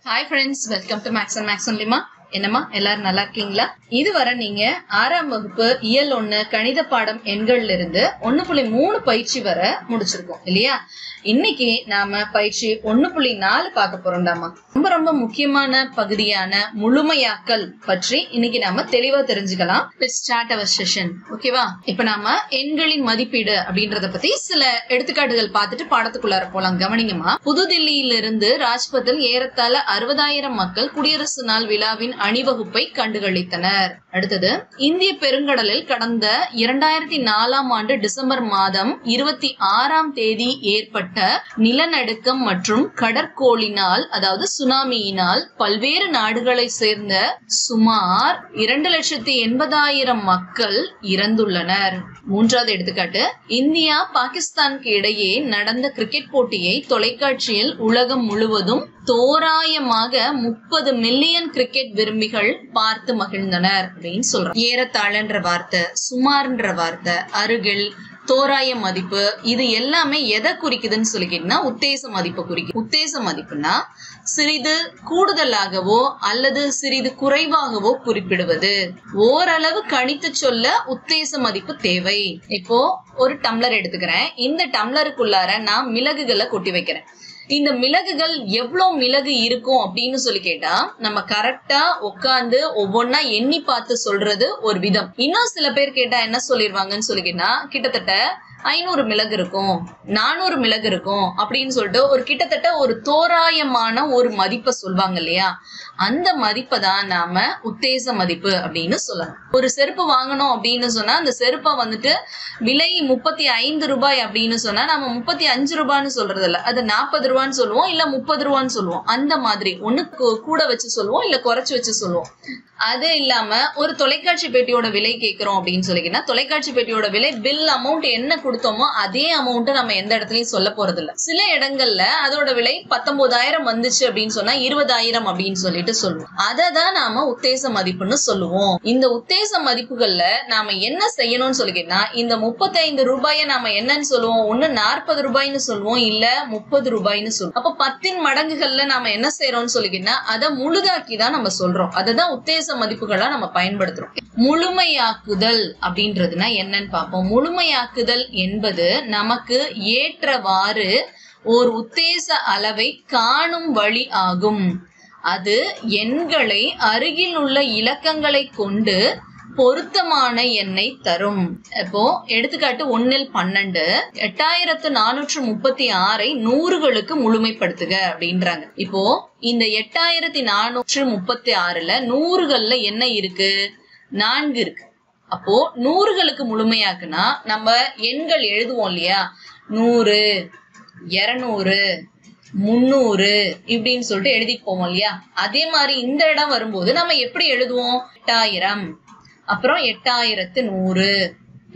Hi friends, welcome to Max and Max Only Ma. என்னமா எல்லாரும் நல்லா இருக்கீங்களா? இதுவரை நீங்க 6ஆம் வகுப்பு இயல் 1 கணித பாடம் எண்கள்ல இருந்து 1.3 பயிற்சி வரை முடிச்சிருக்கோம் இல்லையா? இன்னைக்கு நாம பயிற்சி 1.4 பார்க்க போறோம்டாமா. ரொம்ப முக்கியமான பகுதியான முழுமையாக்கல் பற்றி இன்னைக்கு நாம தெளிவா தெரிஞ்சுக்கலாம். Let's start our session. ஓகேவா? இப்ப நாம எண்களின் மதிப்பீடு அப்படின்றத பத்தி சில எடுத்துக்காட்டுகள் பார்த்துட்டு பாடத்துக்குள்ளார போலாம். கவனிங்கம்மா. புதுதில்லியிலிருந்து ராஜ்பத்தில் ஏறத்தாழ 60,000 மக்கள் குடியரசு நாள் விழாவின் அணிவகுப்பை கண்டுகளித்தனர். அடுத்தது, இந்திய பெருங்கடலில் கடந்த 2004ஆம் ஆண்டு டிசம்பர் மாதம் 26ஆம் தேதி ஏற்பட்ட நிலநடுக்கம் மற்றும் கடற்கோளினால் அதாவது சுனாமியினால் பல்வேறு நாடுகளை சேர்ந்த சுமார் 2,80,000 மக்கள் இறந்துள்ளனர். மூன்றாவது எடுத்துக்காட்டு, இந்தியா பாகிஸ்தானுக்கு இடையே நடந்த கிரிக்கெட் போட்டியை தொலைக்காட்சியில் உலகம் முழுவதும் தோராயமாக 30 மில்லியன் கிரிக்கெட் விரும்பிகள் பார்த்து மகிழ்ந்தனர் அப்படின்னு சொல்றோம். ஏறத்தாழன்ற வார்த்தை, சுமார்ன்ற வார்த்தை, அருகில், தோராய மதிப்பு, இது எல்லாமே எதை குறிக்குதுன்னு சொல்லிக்கிட்டா உத்தேச மதிப்பு குறிக்குது. உத்தேச மதிப்புனா சிறிது கூடுதலாகவோ அல்லது சிறிது குறைவாகவோ குறிப்பிடுவது. ஓரளவு கணித்து சொல்ல உத்தேச மதிப்பு தேவை. இப்போ ஒரு டம்ளர் எடுத்துக்கிறேன். இந்த டம்ளருக்குள்ளார நான் மிளகுகளை கொட்டி வைக்கிறேன். இந்த மிளகுகள் எவ்வளவு மிளகு இருக்கும் அப்படின்னு சொல்லி கேட்டா நம்ம கரெக்டா உட்காந்து ஒவ்வொன்னா எண்ணி பார்த்து சொல்றது ஒரு விதம். இன்னும் சில பேர் கேட்டா என்ன சொல்லிருவாங்கன்னு சொல்லி கேட்டா கிட்டத்தட்ட 500 மிளகு இருக்கும், 400 மிளகு இருக்கும் அப்படின்னு சொல்லிட்டு ஒரு கிட்டத்தட்ட ஒரு தோராயமான ஒரு மதிப்பை சொல்வாங்க இல்லையா? அந்த மதிப்பை தான் நாம உத்தேச மதிப்பு அப்படின்னு சொல்லலாம். ஒரு செருப்பு வாங்கணும் அப்படின்னு சொன்னா அந்த செருப்பை வந்துட்டு விலை 35 ரூபாய் அப்படின்னு சொன்னா நம்ம 35 ரூபான்னு சொல்றது இல்ல, அது 40 ரூபான்னு சொல்லுவோம், இல்ல 30 ரூபான்னு சொல்லுவோம். அந்த மாதிரி ஒண்ணு கூட வச்சு சொல்லுவோம், இல்ல குறைச்சு வச்சு சொல்லுவோம். அது இல்லாம ஒரு தொலைக்காட்சி பெட்டியோட விலை கேட்கிறோம் அப்படின்னு சொல்லிக்கிட்டா தொலைக்காட்சி பெட்டியோட விலை பில் அமௌண்ட் என்ன கொடுத்தோமோ அதே அமௌண்ட் நம்ம எந்த இடத்துலயும் சொல்ல போறது இல்ல. சில இடங்கள்ல அதோட விலை 19,000 வந்துச்சு அப்படின்னு சொன்னா 20,000 அப்படின்னு சொல்லிட்டு சொல்லுவோம். அததான் நாம உத்தேச மதிப்புன்னு சொல்லுவோம். இந்த உத்தேச மதிப்புகள்ல நாம என்ன செய்யணும்னு சொல்லிக்கிட்டா இந்த 35 ரூபாய நாம என்னன்னு சொல்லுவோம், ஒண்ணு 40 ரூபாய்ன்னு சொல்லுவோம், இல்ல 30 ரூபாய்ன்னு சொல்லுவோம். அப்ப 10 மடங்குகள்ல நாம என்ன செய்யறோம்னு சொல்லிக்கிட்டா அதை முழுதாக்கி தான் நம்ம சொல்றோம். அததான் உத்தேச மதிப்புகளா நம்ம பயன்படுத்துறோம். முழுமையாக்குதல் அப்படின்றதுனா என்னன்னு பார்ப்போம். முழுமையாக்குதல் என்பது நமக்கு ஏற்றவாறு ஒரு உத்தேச அளவை காணும் வழி ஆகும். அது எண்களை அருகில் உள்ள இலக்கங்களை கொண்டு பொருத்தமான எண்ணை தரும். இப்போ எடுத்துக்காட்டு 1-12 8436 100களுக்கு முழுமைப்படுத்துக அப்படின்றாங்க. இப்போ இந்த 8436ல 100கள்ல என்ன இருக்கு? 4 இருக்கு. அப்போ 100களுக்கு முழுமையாக்குனா நம்ம எண்கள் எழுதுவோம் இல்லையா? 100, 200, 300 இப்படின்னு சொல்லிட்டு எழுதிட்டு போவோம் இல்லையா? அதே மாதிரி இந்த இடம் வரும்போது நம்ம எப்படி எழுதுவோம்? 8000, அப்புறம் 8100,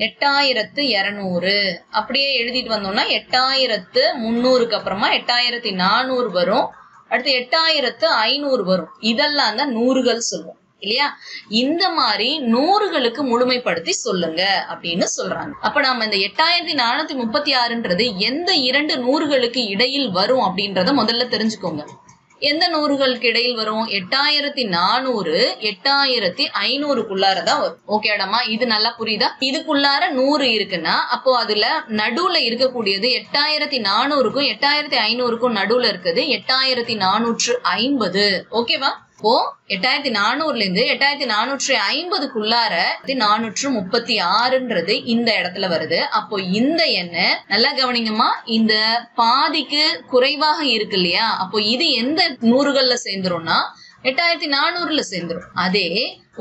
8200 அப்படியே எழுதிட்டு வந்தோம்னா 8300க்கு அப்புறமா 8400 வரும். அடுத்து 8500 வரும். இதெல்லாம் தான் 100கள் சொல்லுவோம் இல்லையா? இந்த மாதிரி 100களுக்கு முழுமைப்படுத்தி சொல்லுங்க அப்படின்னு சொல்றாங்க. அப்ப நாம இந்த 8436ன்றது எந்த 2 100களுக்கு இடையில் வரும் அப்படின்றத முதல்ல தெரிஞ்சுக்கோங்க. எந்த 100களுக்கு இடையில் வரும்? 8400 8500க்குள்ளாரதான் வரும். ஓகேடாமா? இது நல்லா புரியுதா? இதுக்குள்ளார 100 இருக்குன்னா அப்போ அதுல நடுவுல இருக்கக்கூடியது 8400க்கும் 8500க்கும் நடுவுல இருக்குது 8450. ஓகேவா? இப்போ 8400ல இருந்து 8450க்குள்ளார 436ன்றது இந்த இடத்துல வருது. அப்போ இந்த எண்ணை நல்லா கவனிங்கம்மா, இந்த பாதிக்கு குறைவாக இருக்கு இல்லையா? அப்போ இது எந்த 100கள்ல சேர்ந்துரும்னா 8400ல சேர்ந்துரும். அதே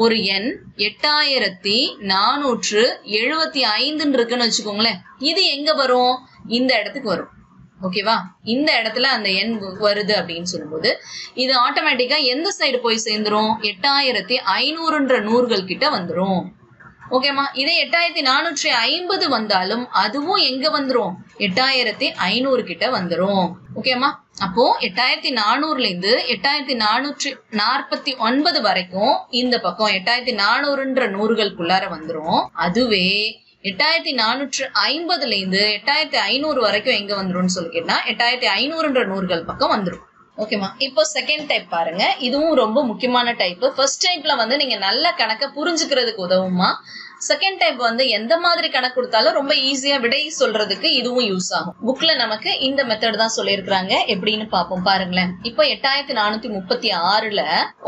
ஒரு எண் 8475 இருக்குன்னு வச்சுக்கோங்களேன். இது எங்க வரும்? இந்த இடத்துக்கு வரும். ஓகேவா? இந்த இடத்துல அந்த எண் வருது அப்படின்னு சொல்லும்போது இது ஆட்டோமேட்டிக்கா எந்த சைடு போய் சேர்ந்துரும்? 8500ன்ற 100கள் கிட்ட வந்துரும். ஓகேமா? இதே 8450 வந்தாலும் அதுவும் எங்க வந்துரும்? 8500 கிட்ட வந்துரும். ஓகேமா? அப்போ 8400ல இருந்து 8449 வரைக்கும் இந்த பக்கம் 8400ன்ற 100களுக்குள்ளார வந்துரும். அதுவே 8450ல இருந்து 8500 வரைக்கும் எங்க வந்துரும்னு சொல்லி கேட்டா 8500ன்ற 100கள் பக்கம் வந்துரும். ஓகேமா. இப்போ செகண்ட் டைப் பாருங்க. இதுவும் ரொம்ப முக்கியமான டைப். ஃபர்ஸ்ட் டைப்ல வந்து நீங்க நல்ல கணக்க புரிஞ்சுக்கிறதுக்கு உதவுமா. செகண்ட் டைப் வந்து எந்த மாதிரி கணக்கு கொடுத்தாலும் ரொம்ப ஈஸியா விடை சொல்றதுக்கு இதுவும் யூஸ் ஆகும். புக்ல நமக்கு இந்த மெத்தட் தான் சொல்லியிருக்காங்க. எப்படின்னு பாப்போம் பாருங்களேன். இப்போ 8436ல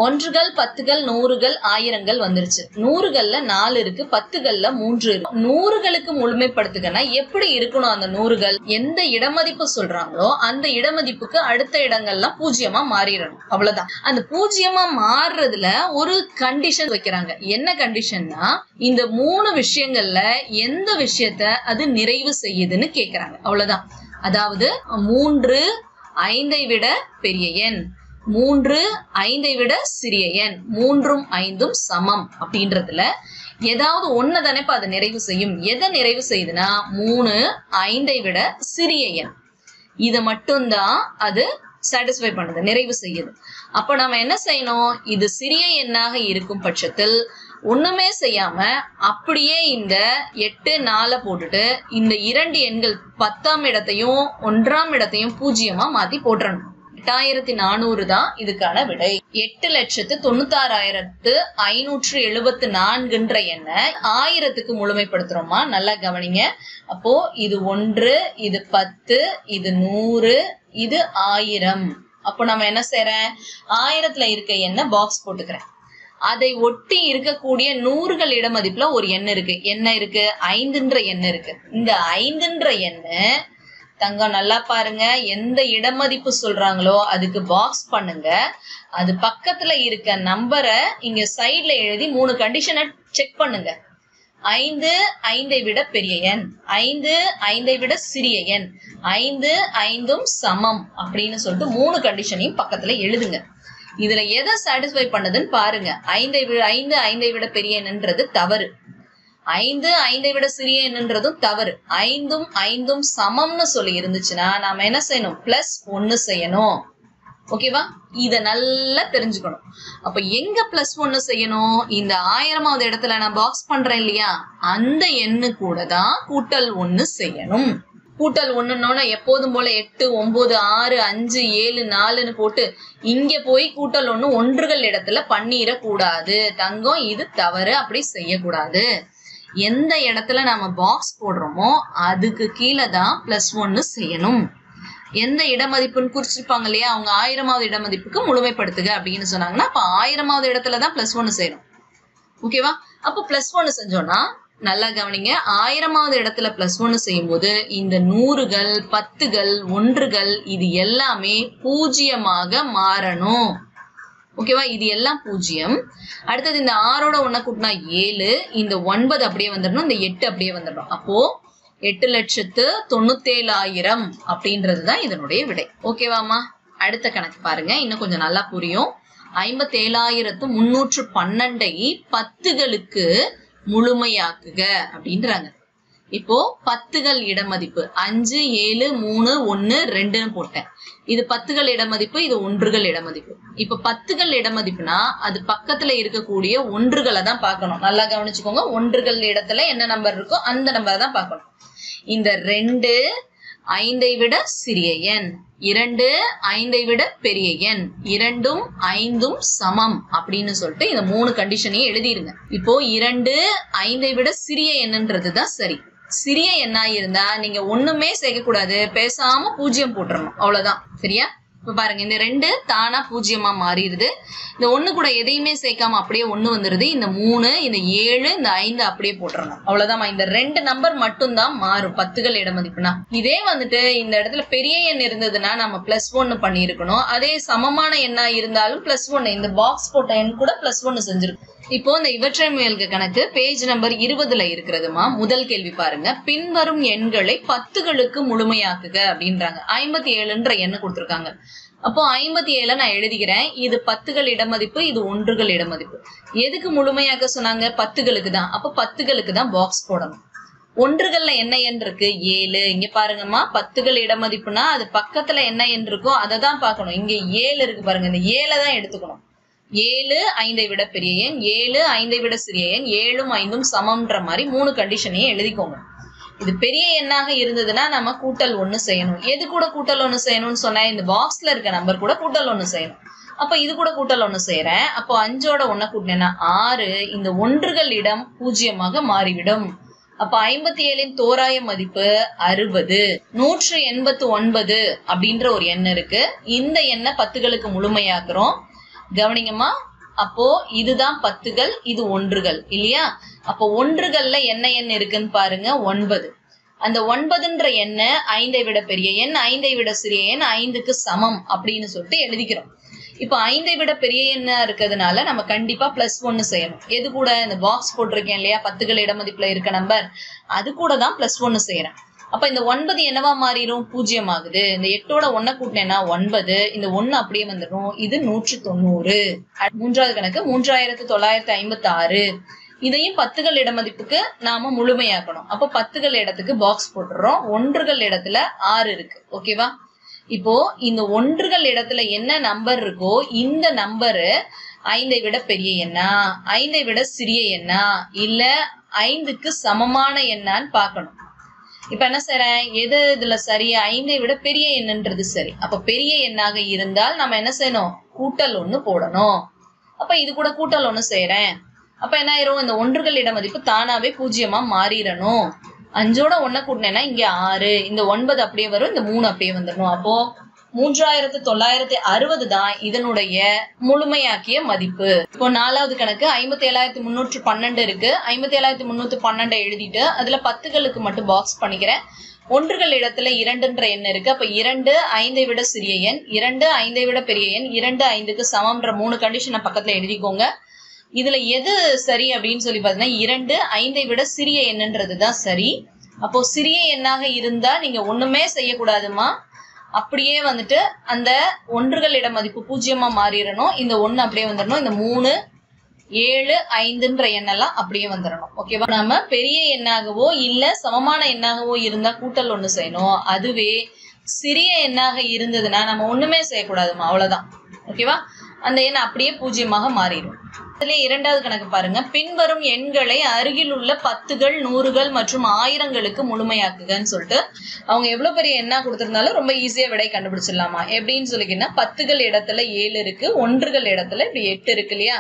ஒன்றுகள், பத்துகள், நூறுகள், ஆயிரங்கள் வந்துருச்சு. நூறுகள்ல 4 இருக்கு, பத்துகள்ல 3 இருக்கு. நூறுகளுக்கு முழுமைப்படுத்துகன்னா எப்படி இருக்கணும்? அந்த நூறுகள் எந்த இடமதிப்பு சொல்றாங்களோ அந்த இடமதிப்புக்கு அடுத்த இடங்கள்லாம் பூஜ்ஜியமா மாறிடணும். அவ்வளவுதான். அந்த பூஜ்ஜியமா மாறுறதுல ஒரு கண்டிஷன் வைக்கிறாங்க. என்ன கண்டிஷன்னா, இந்த 3 விஷயங்கள்ல எந்த விஷயத்த அது நிறைவு செய்யுதுன்னு கேக்குறாங்க. அவ்வளவுதான். அதாவது 3 5ஐ விட பெரிய எண், 3 5ஐ விட சிறிய எண், 3ம் 5ம் சமம் அப்படின்றதுல ஏதாவது ஒண்ணு தானே அதை நிறைவு செய்யும். எதை நிறைவு செய்யுதுன்னா 3 5ஐ விட சிறிய எண். இதை மட்டும்தான் அது சாட்டிஸ்ஃபை பண்ணுது, நிறைவு செய்யுது. அப்ப நம்ம என்ன செய்யணும்? இது சிறிய எண்ணாக இருக்கும் பட்சத்தில் ஒண்ணுமே செய்யாம அப்படியே இந்த 8 4 போட்டுட்டு இந்த 2 எண்கள் 10ஆம் இடத்தையும் 1ஆம் இடத்தையும் பூஜ்ஜியமா மாத்தி போட்டுறணும். 8400 தான் இதுக்கான விடை. 8,96,574ன்ற எண்ணை 1000க்கு முழுமைப்படுத்துறோமா. நல்லா கவனிங்க. அப்போ இது 1, இது 10, இது 100, இது 1000. அப்போ நம்ம என்ன செய்யறேன்? 1000ல இருக்க எண்ணை பாக்ஸ் போட்டுக்கிறேன். அதை ஒட்டி இருக்கக்கூடிய நூறுகள் இடமதிப்புல ஒரு எண் இருக்கு. என்ன இருக்கு? 5ன்ற எண் இருக்கு. இந்த 5ன்ற எண்ணு தங்கம் நல்லா பாருங்க. எந்த இடமதிப்பு சொல்றாங்களோ அதுக்கு பாக்ஸ் பண்ணுங்க. அது பக்கத்துல இருக்க நம்பரை இங்க சைட்ல எழுதி 3 கண்டிஷனை செக் பண்ணுங்க. 5 5ஐ விட பெரிய எண், 5 5ஐ விட சிறிய எண், 5 5ம் சமம் அப்படின்னு சொல்லிட்டு 3 கண்டிஷனையும் பக்கத்துல எழுதுங்க. இதுல எதை சாட்டிஸ்ஃபை பண்ணுதுன்னு பாருங்க. 5 5ஐ விட பெரிய எண்ன்றது தவறு, 5 5ஐ விட சிறிய எண்ன்றதும் தவறு. 5ம் 5ம் சமம்னு சொல்லி இருந்துச்சுன்னா நாம என்ன செய்யணும்? +1 செய்யணும். ஓகேவா? இத நல்லா தெரிஞ்சுக்கணும். அப்ப எங்க +1 செய்யணும்? இந்த 1000வது இடத்துல நான் பாக்ஸ் பண்றேன் இல்லையா, அந்த எண்ணு கூட தான் கூட்டல் 1 செய்யணும். கூட்டல் 1ன்னோட எப்போதும் போல 8 9 6 5 7 4ன்னு போட்டு இங்க போய் கூட்டல் 1 ஒன்றுகள் இடத்துல பண்ணிடக்கூடாது தங்கம். இது தவறு. அப்படி செய்யக்கூடாது. எந்த இடத்துல நாம பாக்ஸ் போடுறோமோ அதுக்கு கீழே தான் +1 செய்யணும். எந்த இடமதிப்புன்னு குறிச்சிருப்பாங்க இல்லையா, அவங்க 1000வது இடமதிப்புக்கு முழுமைப்படுத்துக அப்படின்னு சொன்னாங்கன்னா அப்ப 1000வது இடத்துலதான் +1 செய்யணும். ஓகேவா? அப்ப +1 செஞ்சோம்னா நல்லா கவனிங்க. 1000வது இடத்துல +1 செய்யும் போது இந்த நூறுகள், பத்துகள், ஒன்றுகள் இது எல்லாமே பூஜ்ஜியமாக மாறணும். ஓகேவா? இது எல்லாம் பூஜ்ஜியம். அடுத்தது இந்த 6ஓட 1 கூட்டினா 7, இந்த 9 அப்படியே வந்துடணும், இந்த 8 அப்படியே வந்துடணும். அப்போ 8,97,000 அப்படின்றதுதான் இதனுடைய விடை. ஓகேவாமா? அடுத்த கணக்கு பாருங்க, இன்னும் கொஞ்சம் நல்லா புரியும். 57,312ஐ பத்துகளுக்கு முழுமையாக்குக அப்படின்றாங்க. இப்போ பத்துகள் இடமதிப்பு 5 7 3 1 2ன்னு போட்டேன். இது பத்துகள் இடமதிப்பு, இது ஒன்றுகள் இடமதிப்பு. இப்ப பத்துகள் இடமதிப்புனா அது பக்கத்துல இருக்கக்கூடிய ஒன்றுகளை தான் பார்க்கணும். நல்லா கவனிச்சுக்கோங்க. ஒன்றுகள் இடத்துல என்ன நம்பர் இருக்கோ அந்த நம்பரை தான் பார்க்கணும். இந்த 2 5ஐ விட சிறிய எண், 2 5ஐ விட பெரிய எண், 2ம் 5ம் சமம் அப்படின்னு சொல்லிட்டு இந்த 3 கண்டிஷனையும் எழுதிருங்க. இப்போ 2 5ஐ விட சிறிய எண்ன்றதுதான் சரி. சிறிய எண்ணா இருந்தா நீங்க ஒண்ணுமே சேர்க்க கூடாது, பேசாம 0 போட்டுறணும். அவ்வளவுதான். சரியா? இப்ப பாருங்க, இந்த 2 தானா 0மா மாறிடுது. இந்த 1 கூட எதையுமே சேர்க்காம அப்படியே 1 வந்துருது. இந்த 3, இந்த 7, இந்த 5 அப்படியே போட்டுறணும். அவ்வளவுதான். இந்த 2 நம்பர் மட்டும் தான் மாறும் பத்துகள் இடமதிப்புனா. இதே வந்துட்டு இந்த இடத்துல பெரிய எண் இருந்ததுன்னா நம்ம +1 பண்ணி இருக்கணும். அதே சமமான எண்ணா இருந்தாலும் +1, இந்த பாக்ஸ் போட்ட எண் கூட +1 செஞ்சிருக்கும். இப்போ இந்த இவற்றை முயல்க கணக்கு பேஜ் நம்பர் 20ல இருக்கிறதுமா. முதல் கேள்வி பாருங்க. பின்வரும் எண்களை பத்துகளுக்கு முழுமையாக்குக அப்படின்றாங்க. 57ன்ற எண்ணு கொடுத்திருக்காங்க. அப்போ 57 நான் எழுதிக்கிறேன். இது பத்துகள் இடமதிப்பு, இது ஒன்றுகள் இடமதிப்பு. எதுக்கு முழுமையாக்க சொன்னாங்க? பத்துகளுக்கு தான். அப்ப பத்துகளுக்கு தான் பாக்ஸ் போடணும். ஒன்றுகள்ல என்ன எண் இருக்கு? 7. இங்க பாருங்கம்மா, பத்துகள் இடமதிப்புனா அது பக்கத்துல என்ன எண் இருக்கோ அதை தான் பார்க்கணும். இங்க 7 இருக்கு பாருங்க, இந்த 7 தான் எடுத்துக்கணும். 7 5ஐ விட பெரிய எண், 7 5ஐ விட சிறிய எண், 7ம் 5ம் சமம்ன்ற மாதிரி 3 கண்டிஷனையும் எழுதிக்கோங்க. இது பெரிய எண்ணாக இருந்ததுன்னா நம்ம கூட்டல் 1 செய்யணும். எது கூட கூட்டல் 1 செய்யணும்னு சொன்னா இந்த பாக்ஸ்ல இருக்க நம்பர் கூட கூட்டல் 1 செய்யணும். அப்ப இது கூட கூட்டல் 1 செய்யறேன். அப்போ 5ஓட 1 கூட்டினேன்னா 6. இந்த ஒன்றுகள் இடம் 0 மாறிவிடும். அப்ப 57 தோராய மதிப்பு 60. 189 அப்படின்ற ஒரு எண் இருக்கு. இந்த எண்ணை 10களுக்கு முழுமையாக்குறோம். கவனிங்கம்மா, அப்போ இதுதான் 10கள், இது ஒன்றுகள் இல்லையா? அப்போ ஒன்றுகள்ல என்ன எண் இருக்குன்னு பாருங்க, 9. அந்த 9ன்ற எண்ணை 5ஐ விட பெரிய எண், 5ஐ விட சிறிய எண், 5க்கு சமம் அப்படின்னு சொல்லிட்டு எழுதிக்கிறோம். இப்ப 5ஐ விட பெரிய எண்ணா இருக்கிறதுனால நம்ம கண்டிப்பா +1 செய்யணும். எது கூட? இந்த பாக்ஸ் போட்டிருக்கேன் இல்லையா, 10கள் இடமதிப்புல இருக்க நம்பர், அது கூட தான் +1 செய்யறேன். அப்ப இந்த 9 என்னவா மாறிடும்? 0 ஆகுது. இந்த 8ஓட 1 கூட்டினேன்னா 9. இந்த 1 அப்படியே வந்துடும். இது 190. மூன்றாவது கணக்கு 3956. இதையும் 10கள் இடமதிப்புக்கு நாம முழுமையாக்கணும். அப்ப 10கள் இடத்துக்கு பாக்ஸ் போட்டுறோம். ஒன்றுகள் இடத்துல 6 இருக்கு. ஓகேவா? இப்போ இந்த ஒன்றுகள் இடத்துல என்ன நம்பர் இருக்கோ இந்த நம்பரு 5ஐ விட பெரிய எண்ணா, 5ஐ விட சிறிய எண்ணா, இல்ல 5க்கு சமமான எண்ணான்னு பாக்கணும். இப்ப என்ன செய்றேன்? எது இதுல சரி? 5ஐ விட பெரிய எண்ணுன்றது சரி. அப்ப பெரிய எண்ணாக இருந்தால் நம்ம என்ன செய்யணும்? கூட்டல் 1 போடணும். அப்ப இது கூட கூட்டல் 1 செய்யறேன். அப்ப என்ன ஆயிரும்? இந்த ஒன்றுகள் இடமதிப்பு தானாவே 0 மாறிடணும். 5ஓட 1 கூட்டினேன்னா இங்க 6. இந்த 9 அப்படியே வரும், இந்த 3 அப்படியே வந்துடணும். அப்போ 3960 தான் இதனுடைய முழுமையாக்கிய மதிப்பு. இப்போ 4வது கணக்கு 57312 இருக்கு. 57312 எழுதிட்டு அதுல 10களுக்கு மட்டும் பாக்ஸ் பண்ணிக்கிறேன். ஒன்றுகள் இடத்துல 2ன்ற எண் இருக்கு. அப்ப 2 5ஐ விட சிறிய எண், 2 5ஐ விட பெரிய எண், 2 5க்கு சமம்ன்ற 3 கண்டிஷனை பக்கத்துல எழுதிக்கோங்க. இதுல எது சரி அப்படின்னு சொல்லி பாத்தீங்கன்னா 2 5ஐ விட சிறிய எண்ணுன்றதுதான் சரி. அப்போ சிறிய எண்ணாக இருந்தா நீங்க ஒண்ணுமே செய்யக்கூடாதுமா, அப்படியே வந்துட்டு அந்த ஒன்றுகள் இட மதிப்பு 0 மாறிடணும். இந்த 1 அப்படியே வந்துடணும். இந்த 3 7 5ன்ற எண்ணெல்லாம் அப்படியே வந்துடணும். ஓகேவா? நம்ம பெரிய எண்ணாகவோ இல்ல சமமான எண்ணாகவோ இருந்தா கூட்டல் 1 செய்யணும். அதுவே சிறிய எண்ணாக இருந்ததுன்னா நம்ம ஒண்ணுமே செய்யக்கூடாதுமா, அவ்வளவுதான். ஓகேவா? அந்த எண் அப்படியே 0 மாறிடும். அதுல 2வது கணக்கு பாருங்க. பின்வரும் எண்களை அருகில் உள்ள 10கள் 100கள் மற்றும் 1000களுக்கு முழுமையாக்குகன்னு சொல்லிட்டு அவங்க எவ்வளவு பெரிய எண்ணா கொடுத்திருந்தாலும் ரொம்ப ஈஸியா விடை கண்டுபிடிச்சிடலாமா எப்படின்னு சொல்லிக்கின்னா 10கள் இடத்துல 7 இருக்கு, ஒன்றுகள் இடத்துல இப்படி 8 இருக்கு இல்லையா?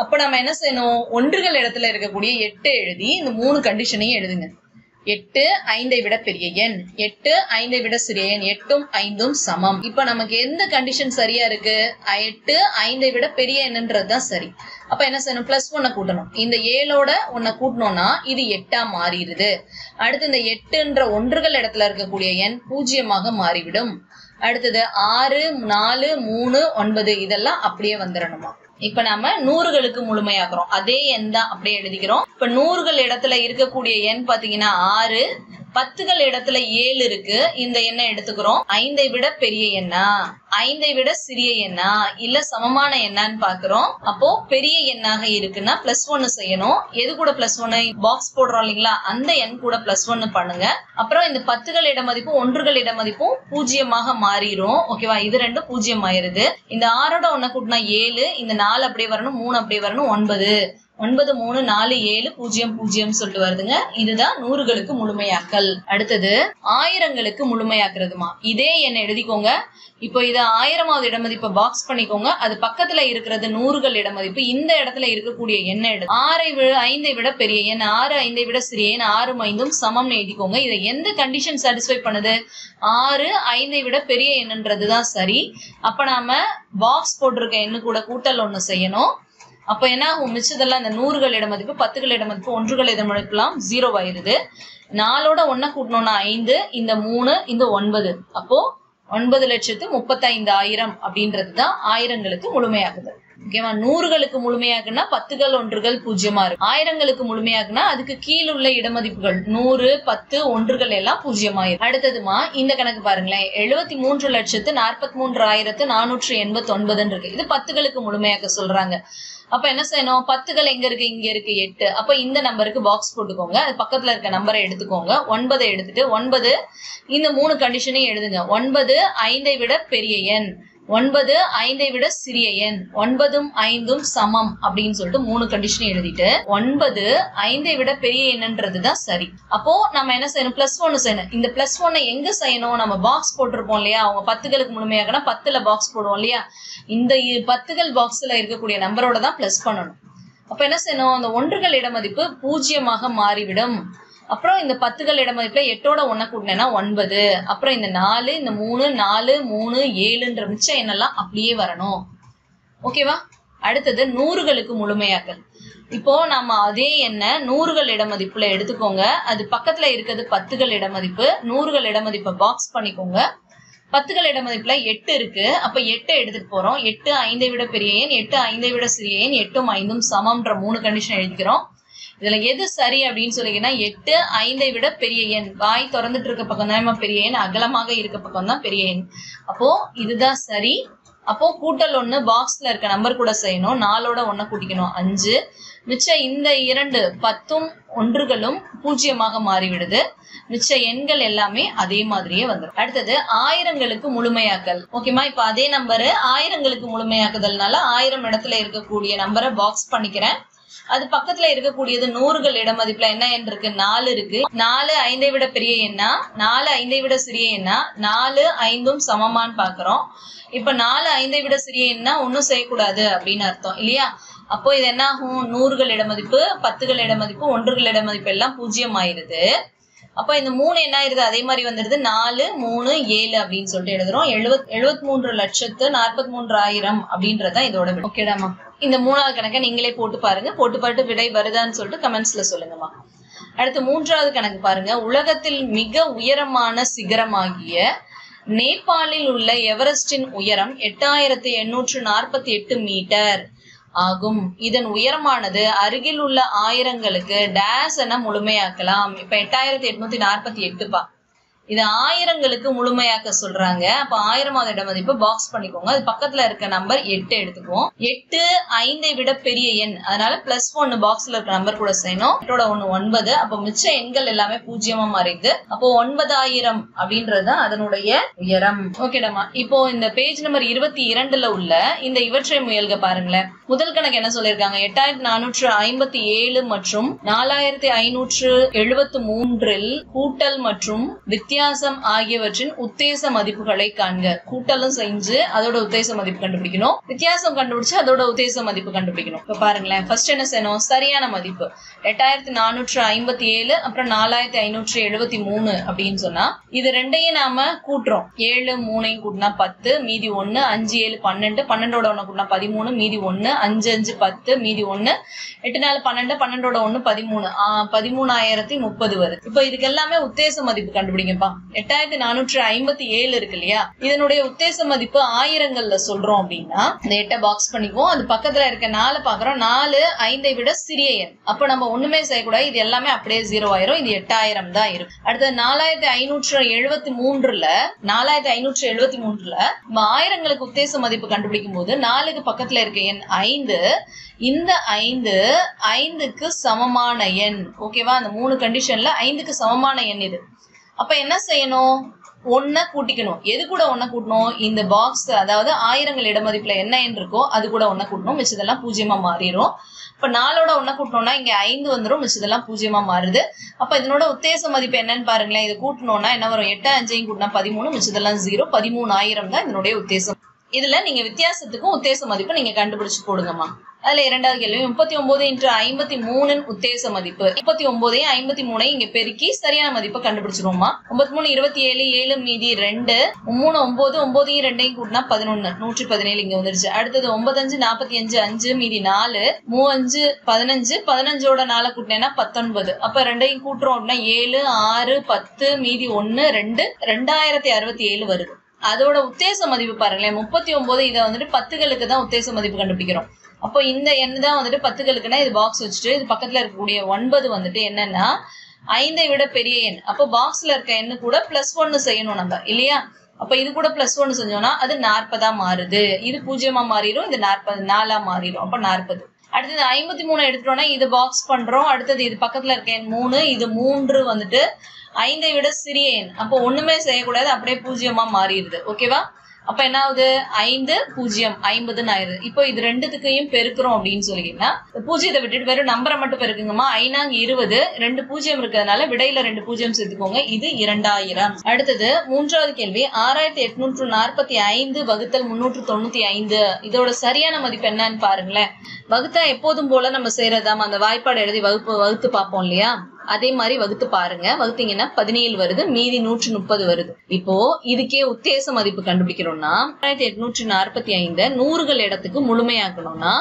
அப்ப நம்ம என்ன செய்யணும்? ஒன்றுகள் இடத்துல இருக்கக்கூடிய 8 எழுதி இந்த 3 கண்டிஷனையும் எழுதுங்க. 8 5ஐ விட பெரிய எண், 8 5ஐ விட சிறிய எண், 8ம் 5ம் சமம். இப்ப நமக்கு எந்த கண்டிஷன் சரியா இருக்கு? 8 5ஐ விட பெரிய எண்ணுன்றதுதான் சரி. அப்ப என்ன செய்யணும்? +1 கூட்டணும். இந்த 7ஓட 1 கூட்டணும்னா இது 8ஆ மாறிடுது. அடுத்து இந்த 8ன்ற ஒன்றுகள் இடத்துல இருக்கக்கூடிய எண் 0 மாறிவிடும். அடுத்தது 6 4 3 9 இதெல்லாம் அப்படியே வந்துடணுமா. இப்ப நாம 100களுக்கு முழுமையாக்குறோம். அதே எண் தான் அப்படியே எழுதிக்கிறோம். இப்ப 100கள் இடத்துல இருக்கக்கூடிய எண் பாத்தீங்கன்னா 6, 10கள் இடத்துல 7 இருக்கு. இந்த எண்ணை எடுத்துக்கிறோம். 5ஐ விட பெரிய எண்ணா, 5ஐ விட சிறிய எண்ணா, இல்ல சமமான எண்ணான்னு பாக்குறோம். அப்போ பெரிய எண்ணாக இருக்குன்னா +1 செய்யணும். எது கூட +1? பாக்ஸ் போடுறோம் இல்லைங்களா, அந்த எண் கூட +1 பண்ணுங்க. அப்புறம் இந்த 10கள் இடமதிப்பும் ஒன்றுகள் இடமதிப்பும் 0 மாறிடும். ஓகேவா? இது ரெண்டும் 0 ஆயிருது. இந்த 6ஓட 1 கூட்டினா 7, இந்த 4 அப்படியே வரணும், 3 அப்படியே வரணும், 9 9 3 4 7 0 0 சொல்லிட்டு வருதுங்க. இதுதான் 100களுக்கு முழுமையாக்கல். அடுத்தது 1000களுக்கு முழுமையாக்குறதுமா. இதே எண்ணை எழுதிக்கோங்க. இப்போ இத 1000வது இடமதிப்பை பாக்ஸ் பண்ணிக்கோங்க. அது பக்கத்துல இருக்கிறது 100கள் இடமதிப்பு. இந்த இடத்துல இருக்கக்கூடிய எண்ணை எடுத்து 5ஐ விட பெரிய எண், 6 5ஐ விட சிறிய எண், 6ம் 5ம் சமம்னு எழுதிக்கோங்க. இதை எந்த கண்டிஷன் சாட்டிஸ்ஃபை பண்ணுது? 6 5ஐ விட பெரிய எண்ணுன்றதுதான் சரி. அப்ப நாம பாக்ஸ் போட்டிருக்க எண்ணு கூட கூட்டல் 1 செய்யணும். அப்ப என்ன ஆகும்? மிச்சதெல்லாம் இந்த 100கள் இடமதிப்பு, 10கள் இடமதிப்பு, ஒன்றுகள் இடமதிப்புலாம் 0 ஆயிருது. 4ஓட 1 கூட்டணும்னா 5, இந்த 3 இந்த 9. அப்போ 9,35,000 அப்படின்றதுதான் 1000களுக்கு முழுமையாகுது. ஓகேவா? 100களுக்கு முழுமையாக்குனா 10கள் ஒன்றுகள் 0 இருக்கு. 1000களுக்கு முழுமையாக்குனா அதுக்கு கீழ் உள்ள இடமதிப்புகள் 100 10 ஒன்றுகள் எல்லாம் 0 ஆயிரும். அடுத்ததுமா இந்த கணக்கு பாருங்களேன். 73,43,489 இருக்கு. இது 10களுக்கு முழுமையாக்க சொல்றாங்க. அப்ப என்ன செய்யணும்? 10கள் எங்க இருக்கு? இங்க இருக்கு 8. அப்ப இந்த நம்பருக்கு பாக்ஸ் போட்டுக்கோங்க. அது பக்கத்துல இருக்க நம்பரை எடுத்துக்கோங்க. 9 எடுத்துட்டு 9 இந்த 3 கண்டிஷனையும் எழுதுங்க. 9 5ஐ விட பெரிய எண், 9 5ஐ விட சிறிய எண், 9ம் 5ம் சமம் அப்படின்னு சொல்லிட்டு 3 கண்டிஷன் எழுதிட்டு 9 5ஐ விட பெரிய எண்ணுன்றதுதான் சரி. அப்போ நம்ம என்ன செய்யணும், +1 செய்யணும். இந்த +1 எங்க செய்யணும், நம்ம பாக்ஸ் போட்டிருப்போம் இல்லையா, அவங்க 10களுக்கு முழுமையாகனா 10ல பாக்ஸ் போடுவோம் இல்லையா, இந்த 10கள் பாக்ஸ்ல இருக்கக்கூடிய நம்பரோட தான் பிளஸ் பண்ணணும். அப்ப என்ன செய்யணும், அந்த ஒன்றுகள் இடமதிப்பு 0 மாறிவிடும். அப்புறம் இந்த 10கள் இடமதிப்புல 8ஓட 1 கூட்டினேன்னா 9. அப்புறம் இந்த 4 இந்த 3 4 3 7ன்ற மிச்ச எண்ணெல்லாம் அப்படியே வரணும். ஓகேவா? அடுத்தது நூறுகளுக்கு முழுமையாக்கல். இப்போ நம்ம அதே எண்ணை நூறுகள் இடமதிப்புல எடுத்துக்கோங்க. அது பக்கத்துல இருக்கிறது 10கள் இடமதிப்பு. நூறுகள் இடமதிப்பை பாக்ஸ் பண்ணிக்கோங்க. 10கள் இடமதிப்புல 8 இருக்கு. அப்ப 8 எடுத்துட்டு போறோம். 8 5ஐ விட பெரிய எண், 8 5ஐ விட சிறிய எண், 8ம் 5ம் சமம்ன்ற 3 கண்டிஷன் எழுதிக்கிறோம். இதுல எது சரி அப்படின்னு சொல்லிங்கன்னா 8 5ஐ விட பெரிய எண், வாய் திறந்துட்டு இருக்க பக்கம் தான் பெரிய எண், அகலமாக இருக்க பக்கம் தான் பெரிய எண். அப்போ இதுதான் சரி. அப்போ கூட்டல் 1 பாக்ஸ்ல இருக்க நம்பர் கூட செய்யணும். 4ஓட 1 கூட்டிக்கணும் 5. மிச்சம் இந்த 2 10ம் ஒன்றுகளும் 0 மாறிவிடுது. மிச்ச எண்கள் எல்லாமே அதே மாதிரியே வந்துடும். அடுத்தது ஆயிரங்களுக்கு முழுமையாக்கல். ஓகேமா? இப்ப அதே நம்பரு ஆயிரங்களுக்கு முழுமையாக்குதல்னால 1000 இடத்துல இருக்கக்கூடிய நம்பரை பாக்ஸ் பண்ணிக்கிறேன். அது பக்கத்துல இருக்கக்கூடியது நூறுகள் இடமதிப்புல என்ன எண் இருக்கு, 4 இருக்கு. 4 5ஐ விட பெரிய எண்ணா, 4 5ஐ விட சிறிய எண்ணா, 4 5ம் சமமான்னு பாக்குறோம். இப்ப 4 5ஐ விட சிறிய எண்ணா ஒன்னும் செய்யக்கூடாது அப்படின்னு அர்த்தம் இல்லையா? அப்போ இது என்ன ஆகும், நூறுகள் இடமதிப்பு 10கள் இடமதிப்பு ஒன்றுகள் இடமதிப்பு எல்லாம் 0 ஆயிருது. அப்ப இந்த 3 என்ன ஆயிருது, அதே மாதிரி வந்துருது. 4 3 7 அப்படின்னு சொல்லிட்டு எழுதுறோம். 73,43,043 அப்படின்றதான் இதோட விடை. ஓகேடாமா? இந்த 3வது கணக்கை நீங்களே போட்டு பாருங்க. போட்டு பார்த்து விடை வருதான்னு சொல்லிட்டு கமெண்ட்ஸ்ல சொல்லுங்கம்மா. அடுத்து 3வது கணக்கு பாருங்க. உலகத்தில் மிக உயரமான சிகரமாகிய நேபாளில் உள்ள எவரெஸ்டின் உயரம் 8848 மீட்டர் ஆகும். இதன் உயரமானது அருகில் உள்ள ஆயிரங்களுக்கு டேஸ் என முழுமையாக்கலாம். இப்ப 8848 பா, இது ஆயிரங்களுக்கு முழுமையாக்க சொல்றாங்க. அப்ப 1000வது இடமதிப்பு பாக்ஸ் பண்ணிக்கோங்க. அது பக்கத்துல இருக்க நம்பர் 8 எடுத்துக்குவோம். 8 5ஐ விட பெரிய எண், அதனால +1 பாக்ஸ்ல இருக்க நம்பர் கூட செய்யணும். 8ஓட 1 9. அப்ப மிச்ச எண்கள் எல்லாமே 0 மாறிடுது. அப்போ 9000 அப்படின்றதுதான் அதனுடைய உயரம். ஓகேடாமா? இப்போ இந்த பேஜ் நம்பர் 22ல உள்ள இந்த இவற்றை முயல்க பாருங்களேன். முதல் கணக்கு என்ன சொல்லிருக்காங்க, 8457 மற்றும் 4573 கூட்டல் மற்றும் வித்தியாசம் ஆகியவற்றின் உத்தேச மதிப்புகளை காண்க. கூட்டலும் செஞ்சு அதோட உத்தேச மதிப்பு கண்டுபிடிக்கணும், வித்தியாசம் கண்டுபிடிச்சு அதோட உத்தேச மதிப்பு கண்டுபிடிக்கணும். இப்ப பாருங்களேன், ஃபர்ஸ்ட் என்ன செய்யணும், சரியான மதிப்பு 8457 அப்புறம் 4573 அப்படின்னு சொன்னா இது ரெண்டையும் நாம கூட்டுறோம். 7 3ஐயும் கூட்டினா 10, மீதி 1, 5 7 12, 12ஓட 1 கூட்டினா 13, மீதி 1, 5 5 10, மீதி 1, 8 4 12, 12ஓட 1 13, 13030 வருது. இப்ப இதுக்கு எல்லாமே உத்தேச மதிப்பு கண்டுபிடிங்கப்பா. 8457 இருக்கு இல்லையா, இதனுடைய உத்தேச மதிப்பு ஆயிரங்கள்ல சொல்றோம் அப்படின்னா இந்த 8 பாக்ஸ் பண்ணிக்குவோம். அது பக்கத்துல இருக்க 4 பாக்குறோம். 4 5ஐ விட சிறிய எண். அப்ப நம்ம ஒண்ணுமே செய்யக்கூடாது, இது எல்லாமே அப்படியே 0 ஆயிரும். இது 8000 தான் இருக்கும். அடுத்தது 4573ல நம்ம ஆயிரங்களுக்கு உத்தேச மதிப்பு கண்டுபிடிக்கும் போது 4க்கு பக்கத்துல இருக்க எண் 5. இந்த 5 5க்கு சமமான எண். ஓகேவா? அந்த 3 கண்டிஷன்ல 5க்கு சமமான எண் இது. அப்ப என்ன செய்யணும், 1 கூட்டிக்கணும். எது கூட 1 கூட்டணும், இந்த பாக்ஸ், அதாவது ஆயிரங்கள் இடமதிப்புல என்ன எண் இருக்கோ அது கூட 1 கூட்டணும். மிச்சதெல்லாம் 0 மாறிடும். இப்ப 4ஓட 1 கூட்டணும்னா இங்க 5 வந்துடும். மிச்சதெல்லாம் 0 மாறுது. அப்ப இதனோட உத்தேச மதிப்பு என்னன்னு பாருங்களேன். இது கூட்டணும்னா என்ன வரும், 8 5ஐயும் கூட்டினா 13, மிச்சதெல்லாம் 0, 13000 தான் இதனுடைய உத்தேசம். இதுல நீங்க வித்தியாசத்துக்கும் உத்தேச மதிப்பு நீங்க கண்டுபிடிச்சு போடுங்கம்மா. அதுல இரண்டாவது கேள்வி 39 × 53 உத்தேச மதிப்பு. 39ஐயும் 53ஐயும் இங்க பெருக்கி சரியான மதிப்பை கண்டுபிடிச்சிருவோமா. 93 27, 7 மீதி 2, 3 9, 9ஐயும் 2ஐயும் கூட்டினா 11, 117 இங்க வந்துருச்சு. அடுத்தது 9 5 45, 5 மீதி 4, 3 5 15, 15ஓட 4 கூட்டினேன்னா 19. அப்ப 2ஐயும் கூட்டுறோம் அப்படின்னா 7 6 10 மீதி 1 2, 2067 வருது. அதோட உத்தேச மதிப்பு பாருங்களேன், 39. இதை வந்துட்டு 10களுக்கு தான் உத்தேச மதிப்பு கண்டுபிடிக்கிறோம். அப்போ இந்த எண் தான் வந்துட்டு 10களுக்குன்னா இது பாக்ஸ் வச்சுட்டு, இது பக்கத்துல இருக்கக்கூடிய 9 வந்துட்டு என்னன்னா 5ஐ விட பெரிய எண். அப்போ பாக்ஸ்ல இருக்க எண்ணு கூட +1 செய்யணும் நம்ம இல்லையா. அப்ப இது கூட +1 செஞ்சோம்னா அது 40 மாறுது. இது 0 மாறிடும், இது 4 மாறிடும். அப்ப 40. அடுத்தது 53 எடுத்துட்டோம்னா இது பாக்ஸ் பண்றோம். அடுத்தது இது பக்கத்துல இருக்க எண் 3, இது 3 வந்துட்டு 5ஐ விட சிறிய எண். அப்போ ஒண்ணுமே செய்யக்கூடாது, அப்படியே 0 மாறிடுது. ஓகேவா? அப்ப என்ன ஆகுது 5 0 50ன்னு ஆயிருது. இப்போ இது ரெண்டுத்துக்கையும் பெருக்கிறோம் அப்படின்னு சொல்லிக்கிட்டா பூஜ்ஜியத்தை விட்டுட்டு வெறும் நம்பரை மட்டும் பெருக்குங்கம்மா. 5 20 2 0 இருக்கிறதுனால விடையில 2 0 சேர்த்துக்கோங்க. இது 2000. அடுத்தது மூன்றாவது கேள்வி 6845 வகுத்தல் 395 இதோட சரியான மதிப்பு என்னன்னு பாருங்களேன். வகுத்தா எப்போதும் போல நம்ம செய்யறதாம் அந்த வாய்ப்பாடு எழுதி வகுத்து பார்ப்போம் இல்லையா, அதே மாதிரி வகுத்து பாருங்க. வகுத்தீங்கன்னா 17 வருது, மீதி 130 வருது. இப்போ இதுக்கே உத்தேச மதிப்பு கண்டுபிடிக்கிறோம்னா 6845 நூறுகள் இடத்துக்கு முழுமையாக்கணும்னா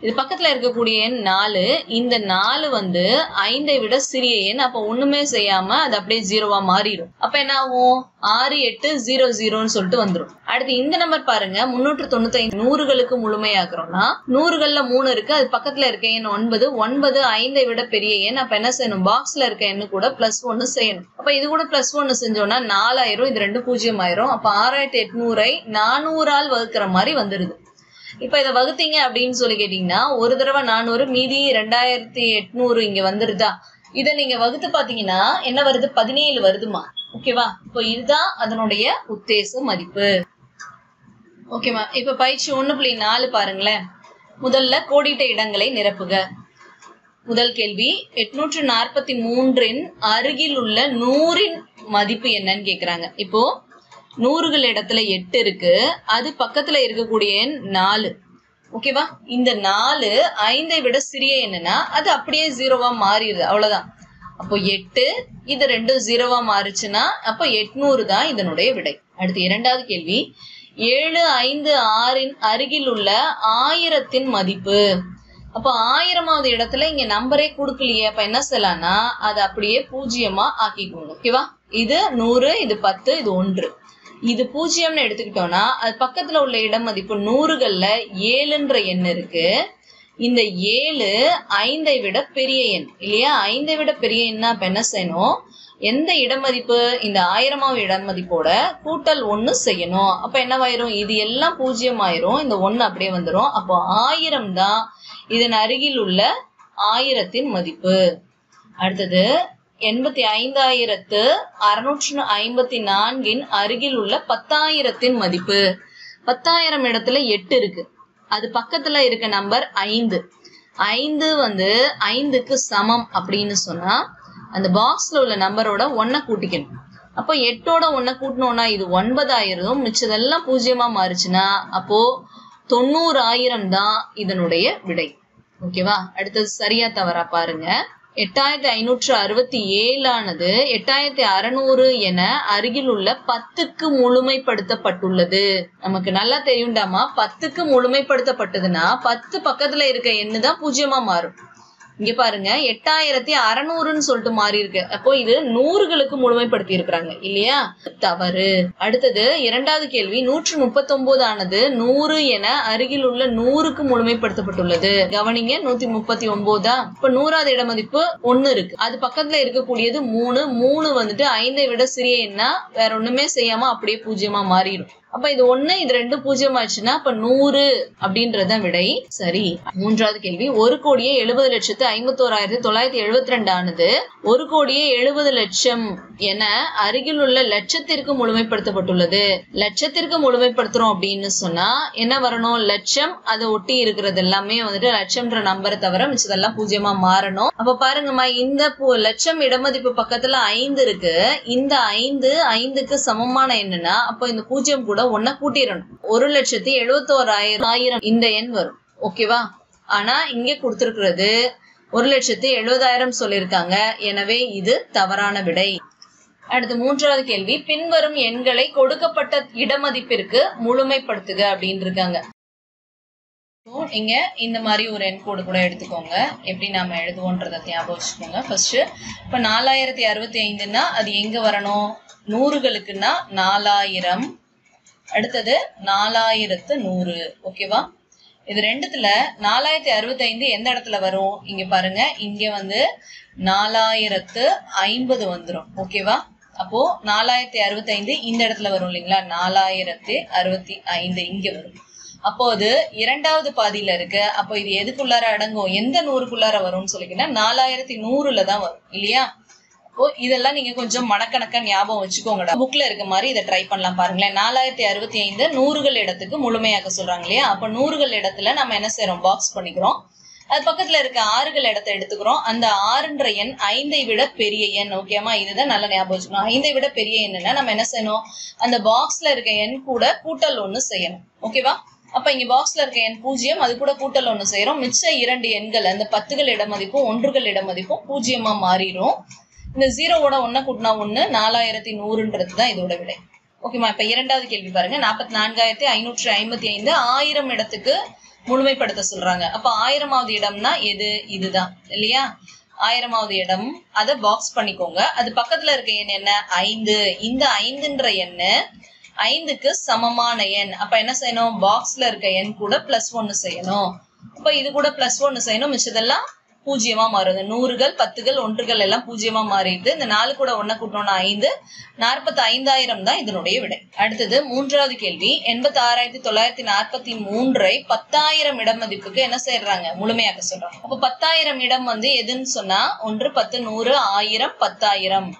இது பக்கத்துல இருக்கக்கூடிய எண் 4. இந்த 4 வந்து 5ஐ விட சிறிய எண். அப்ப ஒண்ணுமே செய்யாம அது அப்படியே 0வா மாறிடும். அப்ப என்ன ஆகும் 6800ன்னு சொல்லிட்டு வந்துடும். அடுத்து இந்த நம்பர் பாருங்க 395 நூறுகளுக்கு முழுமையாக்குறோம்னா நூறுகள்ல 3 இருக்கு, அது பக்கத்துல இருக்க எண் 9. 9 5ஐ விட பெரிய எண். அப்ப என்ன செய்யணும், பாக்ஸ்ல இருக்க எண்ணு கூட +1 செய்யணும். அப்ப இது கூட +1 செஞ்சோம்னா 4000. இது 2 0 ஆயிரும். அப்ப 6800ஐ 400ஆல் வகுக்கிற மாதிரி வந்துருது. இப்ப இதை வகுத்தீங்க அப்படின்னு சொல்லி கேட்டீங்கன்னா ஒரு தடவை 400 மீதி 2800 இங்க வந்துருதா. இதை நீங்க வகுத்து பாத்தீங்கன்னா என்ன வருது 17 வருதுமா. ஓகேவா, இப்போ இதுதான் அதனுடைய உத்தேச மதிப்பு. ஓகேவா, இப்ப பயிற்சி 1.4 பாருங்களேன். முதல்ல கோடிட்ட இடங்களை நிரப்புக. முதல் கேள்வி 843 அருகில் உள்ள 100 மதிப்பு என்னன்னு கேக்குறாங்க. இப்போ நூறுகள் இடத்துல 8 இருக்கு, அது பக்கத்துல இருக்கக்கூடிய எண் 4. ஓகேவா, இந்த 4 5ஐ விட சிறிய என்னன்னா அது அப்படியே 0வா மாறிடுது, அவ்வளவுதான். அப்போ 8 இது 2 0வா மாறுச்சுன்னா அப்ப 800 தான் இதனுடைய விடை. அடுத்து இரண்டாவது கேள்வி 756 அருகில் உள்ள 1000 மதிப்பு. அப்ப 1000வது இடத்துல இங்க நம்பரே கொடுக்கலையே, அப்ப என்ன செய்யலாம்னா அது அப்படியே 0 ஆக்கிக்கோங்க. ஓகேவா, இது 100, இது 10, இது 1. இது 0ன்னு எடுத்துக்கிட்டோம்னா அது பக்கத்துல உள்ள இடம் மதிப்பு நூறுகள்ல 7ன்ற எண் இருக்கு. இந்த 7 5ஐ விட பெரிய எண் இல்லையா, 5ஐ விட பெரிய எண்ணா அப்ப என்ன செய்யணும், எந்த இடமதிப்பு இந்த 1000வது இடமதிப்போட கூட்டல் 1 செய்யணும். அப்ப என்னவாயிரும், இது எல்லாம் 0 ஆயிரும், இந்த 1 அப்படியே வந்துடும். அப்போ 1000 தான் இதன் அருகில் உள்ள 1000 மதிப்பு. அடுத்தது 85,654 அருகில் உள்ள 10,000 மதிப்பு. 10,000 இடத்துல 8 இருக்கு, அது பக்கத்துல இருக்க நம்பர் 5. 5 வந்து 5க்கு சமம் அப்படின்னு சொன்னா அந்த பாக்ஸ்ல உள்ள நம்பரோட 1 கூட்டிக்கணும். அப்போ 8ஓட 1 கூட்டணும்னா இது 9 ஆயிரும், மிச்சதெல்லாம் 0 மாறுச்சுன்னா அப்போ 90,000 தான் இதனுடைய விடை. ஓகேவா, அடுத்தது சரியா தவறா பாருங்க. 8567 ஆனது 8600 என அருகில் உள்ள 10க்கு முழுமைப்படுத்தப்பட்டுள்ளது. நமக்கு நல்லா தெரியும்டாமா, 10க்கு முழுமைப்படுத்தப்பட்டதுன்னா 10 பக்கத்துல இருக்க எண்ணு தான் 0 மாறும். இங்க பாருங்க 8600ன்னு சொல்லிட்டு மாறி இருக்கு. அப்போ இது நூறுகளுக்கு முழுமைப்படுத்தி இருக்கிறாங்க இல்லையா, தவறு. அடுத்தது இரண்டாவது கேள்வி 139 ஆனது 100 என அருகில் உள்ள 100க்கு முழுமைப்படுத்தப்பட்டுள்ளது. கவனிங்க 139. இப்ப 100வது இடமதிப்பு 1 இருக்கு, அது பக்கத்துல இருக்கக்கூடியது 3. 3 வந்துட்டு 5ஐ விட சிறிய எண்ணா வேற ஒண்ணுமே செய்யாம அப்படியே 0 மாறிடும். அப்ப இது 1 இது 2 0 ஆச்சுன்னா அப்ப 100 அப்படின்றத விடை. சரி. மூன்றாவது கேள்வி 1,70,51,972 ஆனது 1,70,00,000 என அருகில் உள்ள லட்சத்திற்கு முழுமைப்படுத்தப்பட்டுள்ளது. லட்சத்திற்கு முழுமைப்படுத்துறோம் அப்படின்னு சொன்னா என்ன வரணும், லட்சம் அதை ஒட்டி இருக்கிறது எல்லாமே வந்துட்டு லட்சம்ன்ற நம்பரை தவிர மிச்சதெல்லாம் 0 மாறணும். அப்ப பாருங்கம்மா, இந்த லட்சம் இடமதிப்பு பக்கத்துல 5 இருக்கு, இந்த 5க்கு சமமான என்னன்னா அப்ப இந்த 0 கூட 1 கூட்டிடணும். 1,71,000 இந்த எண் வரும். ஓகேவா, ஆனா இங்க கொடுத்திருக்கிறது 1,70,000 சொல்லியிருக்காங்க, எனவே இது தவறான விடை. அடுத்து மூன்றாவது கேள்வி பின்வரும் எண்களை கொடுக்கப்பட்ட இடமதிப்பிற்கு முழுமைப்படுத்துக அப்படின்னு இருக்காங்க. நீங்க இந்த மாதிரி ஒரு எண் கோடு கூட எடுத்துக்கோங்க, எப்படி நாம எழுதுவோன்றத ஞாபகம் வச்சுக்கோங்க. ஃபர்ஸ்ட் இப்ப 4065ன்னா அது எங்க வரணும், நூறுகளுக்குன்னா 4000, அடுத்தது 4100. ஓகேவா, இது ரெண்டுத்துல 4065 எந்த இடத்துல வரும், இங்க பாருங்க, இங்க வந்து 4050 வந்துரும். ஓகேவா, அப்போ 4065 இந்த இடத்துல வரும் இல்லைங்களா, 4065 இங்க வரும். அப்போ அது இரண்டாவது பாதியில இருக்கு. அப்போ இது எதுக்குள்ளார அடங்கும், எந்த 100க்குள்ளார வரும்னு சொல்லிக்கிட்டா 4100ல தான் வரும் இல்லையா. இதெல்லாம் நீங்க கொஞ்சம் மனக்கணக்கா ஞாபகம் வச்சுக்கோங்கடா. புக்ல இருக்க மாதிரி இதை ட்ரை பண்ணலாம் பாருங்களேன். 4065 நூறுகள் இடத்துக்கு முழுமையாக்க சொல்றாங்க இல்லையா? அப்ப நூறுகள் இடத்துல நம்ம என்ன செய்யறோம்? பாக்ஸ் பண்ணிக்கிறோம். அது பக்கத்துல இருக்க ஆறுகள் இடத்தை எடுத்துக்கிறோம். அந்த 6ன்ற எண் 5ஐ விட பெரிய எண். ஓகேமா? இதுதான் நல்லா ஞாபகம் வச்சுக்கணும். 5ஐ விட பெரிய எண்ணுன்னா நம்ம என்ன செய்யணும்? அந்த பாக்ஸ்ல இருக்க எண் கூட கூட்டல் 1 செய்யணும். ஓகேவா? அப்ப இங்க பாக்ஸ்ல இருக்க எண் 0, அது கூட கூட்டல் 1 செய்யறோம். மிச்ச 2 எண்கள் அந்த 10கள் இட மதிப்பும் 1கள் இட மதிப்பும் 0 மாறிடும். இந்த 0வோட 1 கூட்டினா 1, 4100ன்றது தான் இதோட விடை. ஓகேமா? இப்ப இரண்டாவது கேள்வி பாருங்க. 44555 1000 இடத்துக்கு முழுமைப்படுத்த சொல்றாங்க. அப்ப 1000வது இடம்னா எது? இதுதான் இல்லையா? 1000வது இடம். அதை பாக்ஸ் பண்ணிக்கோங்க. அது பக்கத்துல இருக்க எண் என்ன? 5. இந்த 5ன்ற எண்ணு 5க்கு சமமான எண். அப்ப என்ன செய்யணும்? பாக்ஸ்ல இருக்க எண் கூட +1 செய்யணும். அப்ப இது கூட +1 செய்யணும். மிச்சதெல்லாம் 0 மாறுது. 100கள் 10கள் 1கள் எல்லாம் 0 மாறிடுது. இந்த 4 கூட 1 கூட்டணும்னா 5. 45000 தான் இதனுடைய விடை. அடுத்தது மூன்றாவது கேள்வி. 86943ஐ 10000 இடம் மதிப்புக்கு என்ன செய்யறாங்க? முழுமையாக்க சொல்றாங்க. அப்ப 10000 இடம் எதுன்னு சொன்னா 1 10 100 1000 10000.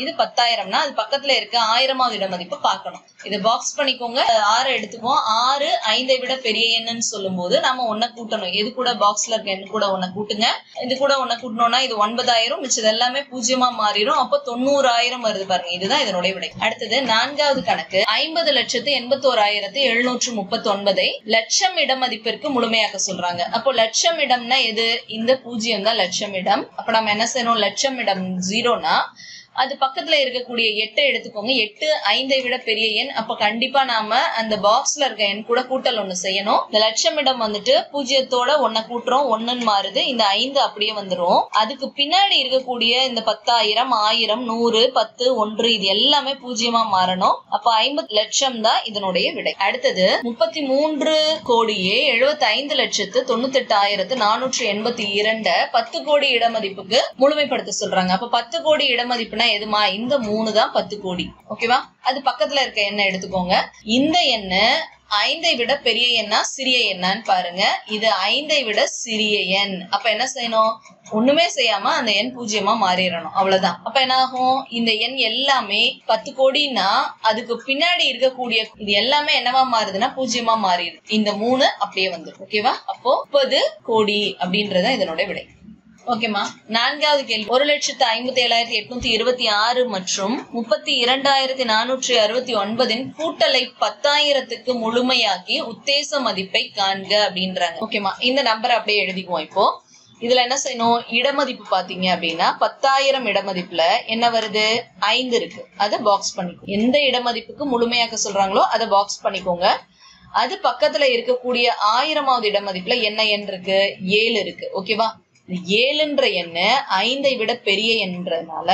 இது 10000னா அது பக்கத்துல இருக்க 1000வது இட மதிப்பு பார்க்கணும். இதை பாக்ஸ் பண்ணிக்கோங்க. 6 எடுத்துக்குவோம். 6 5ஐ விட பெரிய எண்ணுன்னு சொல்லும் போது நாம 1 கூட்டணும். எது கூட? பாக்ஸ்ல இருக்க எண்ணு கூட 1 கூட்டுங்க. இது கூட 1 கூட்டணும்னா இது 9000. மிச்சது எல்லாமே 0 மாறிடும். அப்போ 90000 வருது பாருங்க. இதுதான் இதனுடைய விடை. அடுத்தது நான்காவது கணக்கு. 50,81,739ஐ லட்சம் இட மதிப்பிற்கு முழுமையாக்க சொல்றாங்க. அப்போ லட்சம் இடம்னா எது? இந்த 0 தான் லட்சம் இடம். அப்ப நம்ம என்ன செய்யணும்? லட்சம் இடம் 0னா அது பக்கத்துல இருக்கக்கூடிய 8 எடுத்துக்கோங்க. 8 5ஐ விட பெரிய எண். அப்ப கண்டிப்பா நாம அந்த பாக்ஸ்ல இருக்க எண் கூட கூட்டல் 1 செய்யணும். இந்த லட்சம் இடம் 0த்தோட 1 கூட்டுறோம். 1ன்னு மாறுது. இந்த 5 அப்படியே வந்துரும். அதுக்கு பின்னாடி இருக்கக்கூடிய இந்த 10000 1000 100 10 1 இது எல்லாமே 0 மாறணும். அப்ப 50 லட்சம் தான் இதனுடைய விடை. அடுத்தது 33,75,98,482 10 கோடி இட மதிப்புக்கு முழுமைப்படுத்த சொல்றாங்க. அப்ப 10 கோடி இட மதிப்புனா எதுமா? இந்த 3 தான் 10 கோடி. ஓகேவா? அது பக்கத்துல இருக்க எண்ணை எடுத்துக்கோங்க. இந்த எண்ணு 5ஐ விட பெரிய எண்ணா சிறிய எண்ணான்னு பாருங்க. இது 5ஐ விட சிறிய எண். அப்ப என்ன செய்யணும்? ஒண்ணுமே செய்யாம அந்த எண் 0 மாறிடணும். அவ்வளவுதான். அப்ப என்ன ஆகும்? இந்த எண் எல்லாமே 10 கோடினா அதுக்கு பின்னாடி இருக்கக்கூடிய இது எல்லாமே என்னவா மாறுதுன்னா 0 மாறிடுது. இந்த 3 அப்படியே வந்துடும். ஓகேவா? அப்போ 30 கோடி அப்படின்றத இதனோட விடை. ஓகேமா? நான்காவது கேள்வி. 1,57,826 மற்றும் 32,469 கூட்டலை 10,000க்கு முழுமையாக்கி உத்தேச மதிப்பை காண்க அப்படின்றாங்க. ஓகேமா? இந்த நம்பரை அப்படியே எழுதிக்குவோம். இப்போ இதுல என்ன செய்யணும்? இடமதிப்பு பாத்தீங்க அப்படின்னா 10,000 இடமதிப்புல என்ன வருது? 5 இருக்கு. அதை பாக்ஸ் பண்ணிக்கோ. எந்த இடமதிப்புக்கு முழுமையாக்க சொல்றாங்களோ அதை பாக்ஸ் பண்ணிக்கோங்க. அது பக்கத்துல இருக்கக்கூடிய 1000வது இடமதிப்புல என்ன எண் இருக்கு? 7 இருக்கு. ஓகேவா? 7ன்ற எண்ணு 5ஐ விட பெரிய எண்ன்றதுனால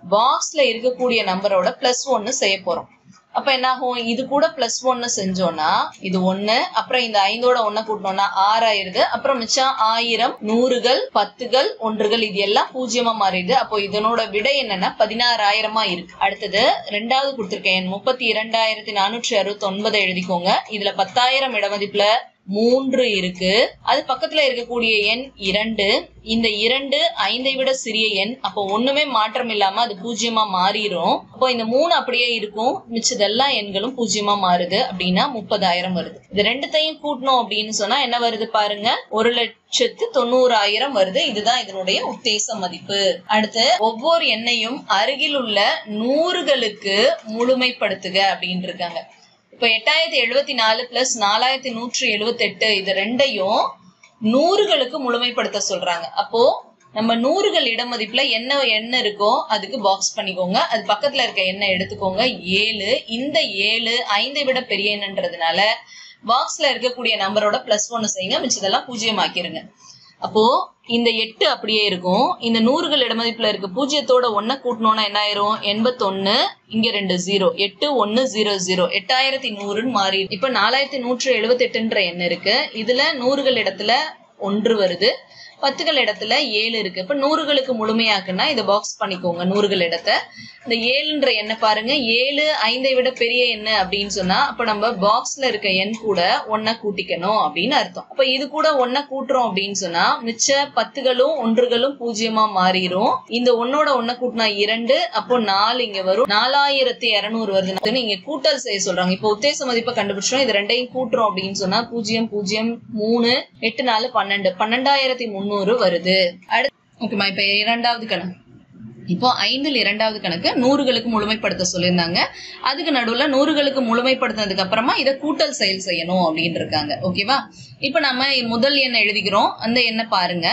பாக்ஸ்ல இருக்கக்கூடிய நம்பரோட +1 செய்ய போறோம். அப்ப என்ன ஆகும்? இது கூட +1 செஞ்சோம்னா இது 1, அப்புறம் இந்த 5ஓட 1 கூட்டணும்னா 6 ஆயிருது. அப்புறம் மிச்சம் 1000 100கள் 10கள் 1கள் இது எல்லாம் 0 மாறிடுது. அப்போ இதனோட விடை என்னன்னா 16,000 இருக்கு. அடுத்தது ரெண்டாவது கொடுத்திருக்கேன். 32,469 எழுதிக்கோங்க. இதுல 10,000 இடமதிப்புல 3 இருக்கு. அது பக்கத்துல இருக்கக்கூடிய எண் 2. இந்த 2 5ஐ விட சிறிய எண். அப்போ ஒண்ணுமே மாற்றம் இல்லாம அது 0 மாறிடும். அப்போ இந்த 3 அப்படியே இருக்கும். மிச்சதெல்லாம் எண்களும் 0 மாறுது. அப்படின்னா 30,000 வருது. இது ரெண்டுத்தையும் கூட்டணும் அப்படின்னு சொன்னா என்ன வருது பாருங்க? 1,90,000 வருது. இதுதான் இதனுடைய உத்தேச மதிப்பு. அடுத்து ஒவ்வொரு எண்ணையும் அருகில் உள்ள 100களுக்கு முழுமைப்படுத்துக அப்படின்னு இருக்காங்க. இப்ப 8074 பிளஸ் 4178 இது ரெண்டையும் 100களுக்கு முழுமைப்படுத்த சொல்றாங்க. அப்போ நம்ம 100கள் இடமதிப்புல என்ன எண் இருக்கோ அதுக்கு பாக்ஸ் பண்ணிக்கோங்க. அது பக்கத்துல இருக்க எண்ணை எடுத்துக்கோங்க. 7. இந்த 7 5ஐ விட பெரிய எண்ன்றதுனால பாக்ஸ்ல இருக்கக்கூடிய நம்பரோட +1 செய்யுங்க. மிச்சதெல்லாம் 0 ஆக்கிருங்க. அப்போ இந்த 8 அப்படியே இருக்கும். இந்த 100கள் இடமதிப்புல இருக்கு 0த்தோட 1 கூட்டணும்னா என்ன ஆயிரும்? 81. இங்க 2 0. 8100 8100 மாறி. இப்ப 4178ன்ற எண் இருக்கு. இதுல 100கள் இடத்துல 1 வருது. பத்துகள் இடத்துல 7 இருக்கு. இப்ப நூறுகளுக்கு முழுமையாக்குன்னா இதை பாக்ஸ் பண்ணிக்கோங்க. நூறுகள் இடத்த இந்த 7ன்ற எண்ணை பாருங்க. 7 5ஐ விட பெரிய எண்ணு அப்படின்னு சொன்னா அப்ப நம்ம பாக்ஸ்ல இருக்க எண் கூட 1 கூட்டிக்கணும் அப்படின்னு அர்த்தம். அப்ப இது கூட 1 கூட்டுறோம் அப்படின்னு சொன்னா மிச்ச 10களும் 1களும் 0 மாறிடும். இந்த 1ஓட 1 கூட்டினா 2, அப்போ 4 இங்க வரும். 4200 வருது. நீங்க கூட்டல் செய்ய சொல்றாங்க. இப்ப உத்தேச மதிப்பை கண்டுபிடிச்சோம். இது ரெண்டையும் கூட்டுறோம் அப்படின்னு சொன்னா 0 0 3 8 4 12 12300 வருது. அடுத்து ஓகேமா. இப்ப இரண்டாவது கணக்கு. இப்போ 5ல் இரண்டாவது கணக்கு நூறுகளுக்கு முழுமைப்படுத்த சொல்லியிருந்தாங்க. அதுக்கு நடுவுல நூறுகளுக்கு முழுமைப்படுத்தினதுக்கு அப்புறமா இதை கூட்டல் செயல் செய்யணும் அப்படின்னு இருக்காங்க. ஓகேவா. இப்ப நம்ம முதல் எண்ணை எழுதிக்கிறோம். அந்த எண்ணை பாருங்க.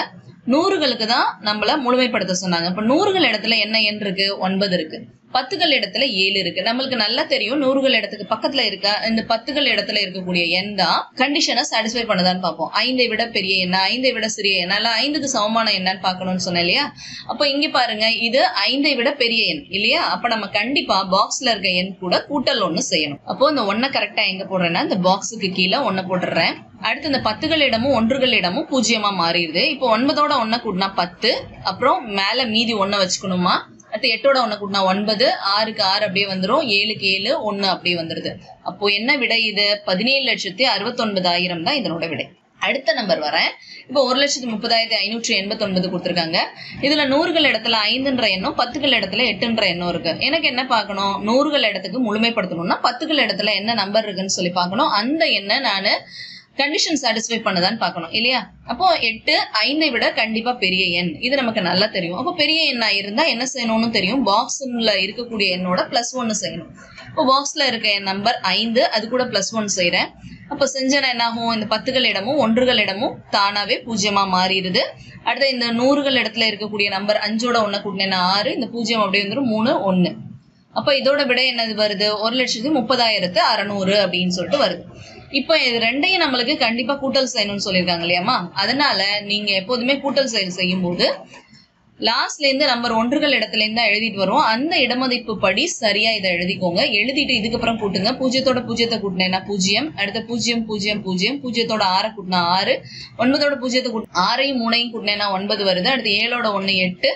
நூறுகளுக்கு தான் நம்மள முழுமைப்படுத்த சொன்னாங்க. இப்ப நூறுகள் இடத்துல என்ன எண் இருக்கு? 9 இருக்கு. பத்துகள் இடத்துல 7 இருக்கு. நம்மளுக்கு நல்லா தெரியும் நூறுகள் இடத்துக்கு பக்கத்துல இருக்க இந்த பத்துகள் இடத்துல இருக்கக்கூடிய எண் தான் கண்டிஷனை சாட்டிஸ்ஃபை பண்ணதான்னு பார்ப்போம். 5ஐ விட பெரிய எண்ணா 5ஐ விட சிறிய எண்ணா இல்ல 5க்கு சமமான எண்ணான்னு பார்க்கணும்னு சொன்னேன் இல்லையா. அப்ப இங்க பாருங்க இது 5ஐ விட பெரிய எண் இல்லையா. அப்ப நம்ம கண்டிப்பா பாக்ஸ்ல இருக்க எண் கூட கூட்டல் 1 செய்யணும். அப்போ இந்த 1 கரெக்டா எங்க போடுறேன்னா இந்த பாக்ஸுக்கு கீழே 1 போட்டுறேன். அடுத்து இந்த பத்துகள் இடமும் 1கள் இடமும் 0 மாறிடுது. இப்போ 9ஓட 1 கூட்டினா 10, அப்புறம் மேல மீதி 1 வச்சுக்கணுமா. அடுத்து 8ஓட 1 கூட்டினா 9, 6க்கு 6 அப்படியே வந்துடும், 7க்கு 7 1 அப்படியே வந்துருது. அப்போ என்ன விடை? இது 17,69,000 தான் இதனோட விடை. அடுத்த நம்பர் வரேன். இப்போ 1,30,589 கொடுத்துருக்காங்க. இதுல நூறுகள் இடத்துல 5ன்ற எண்ணும் பத்துகள் இடத்துல 8ன்ற எண்ணும் இருக்கு. எனக்கு என்ன பார்க்கணும்? நூறுகள் இடத்துக்கு முழுமைப்படுத்தணும்னா பத்துகள் இடத்துல என்ன நம்பர் இருக்குன்னு சொல்லி பார்க்கணும். அந்த எண்ணை நானு கண்டிஷன் சாட்டிஸ்ஃபை பண்ணதான்னு பார்க்கணும் இல்லையா. அப்போ 8 5ஐ விட கண்டிப்பா பெரிய எண். இது நமக்கு நல்லா தெரியும். அப்போ பெரிய எண்ணா இருந்தா என்ன செய்யணும்னு தெரியும். பாக்ஸ்ல இருக்கக்கூடிய எண்ணோட +1 செய்யணும். இப்போ பாக்ஸ்ல இருக்க என் நம்பர் 5, அது கூட +1 செய்யறேன். அப்ப செஞ்சனா என்ன ஆகும்? இந்த பத்துகள் இடமும் 1கள் இடமும் தானாவே 0 மாறிடுது. அடுத்து இந்த நூறுகள் இடத்துல இருக்கக்கூடிய நம்பர் 5ஓட 1 கூட்டினா 6, இந்த 0 அப்படியே வந்துடும் 3 1. அப்ப இதோட விட என்னது வருது? 1,30,600 அப்படின்னு சொல்லிட்டு வருது. இப்ப இது ரெண்டையும் நம்மளுக்கு கண்டிப்பா கூட்டல் செய்யணும்னு சொல்லியிருக்காங்க இல்லையாமா. அதனால நீங்க எப்போதுமே கூட்டல் செயல் செய்யும் போது லாஸ்ட்ல இருந்து நம்பர் 1கள் இடத்துல இருந்து எழுதிட்டு வரும். அந்த இடமதிப்பு படி சரியா இதை எழுதிக்கோங்க. எழுதிட்டு இதுக்கப்புறம் கூட்டுங்க. 0ஓட 0 கூட்டினா 0, அடுத்த 0 0 0, 0ஓட 6 கூட்டினா 6, 9ஓட 0 கூட்டினா 6ஐயும் 3ஐயும் கூட்டினா 9 வருது. அடுத்து 7ஓட 1 8,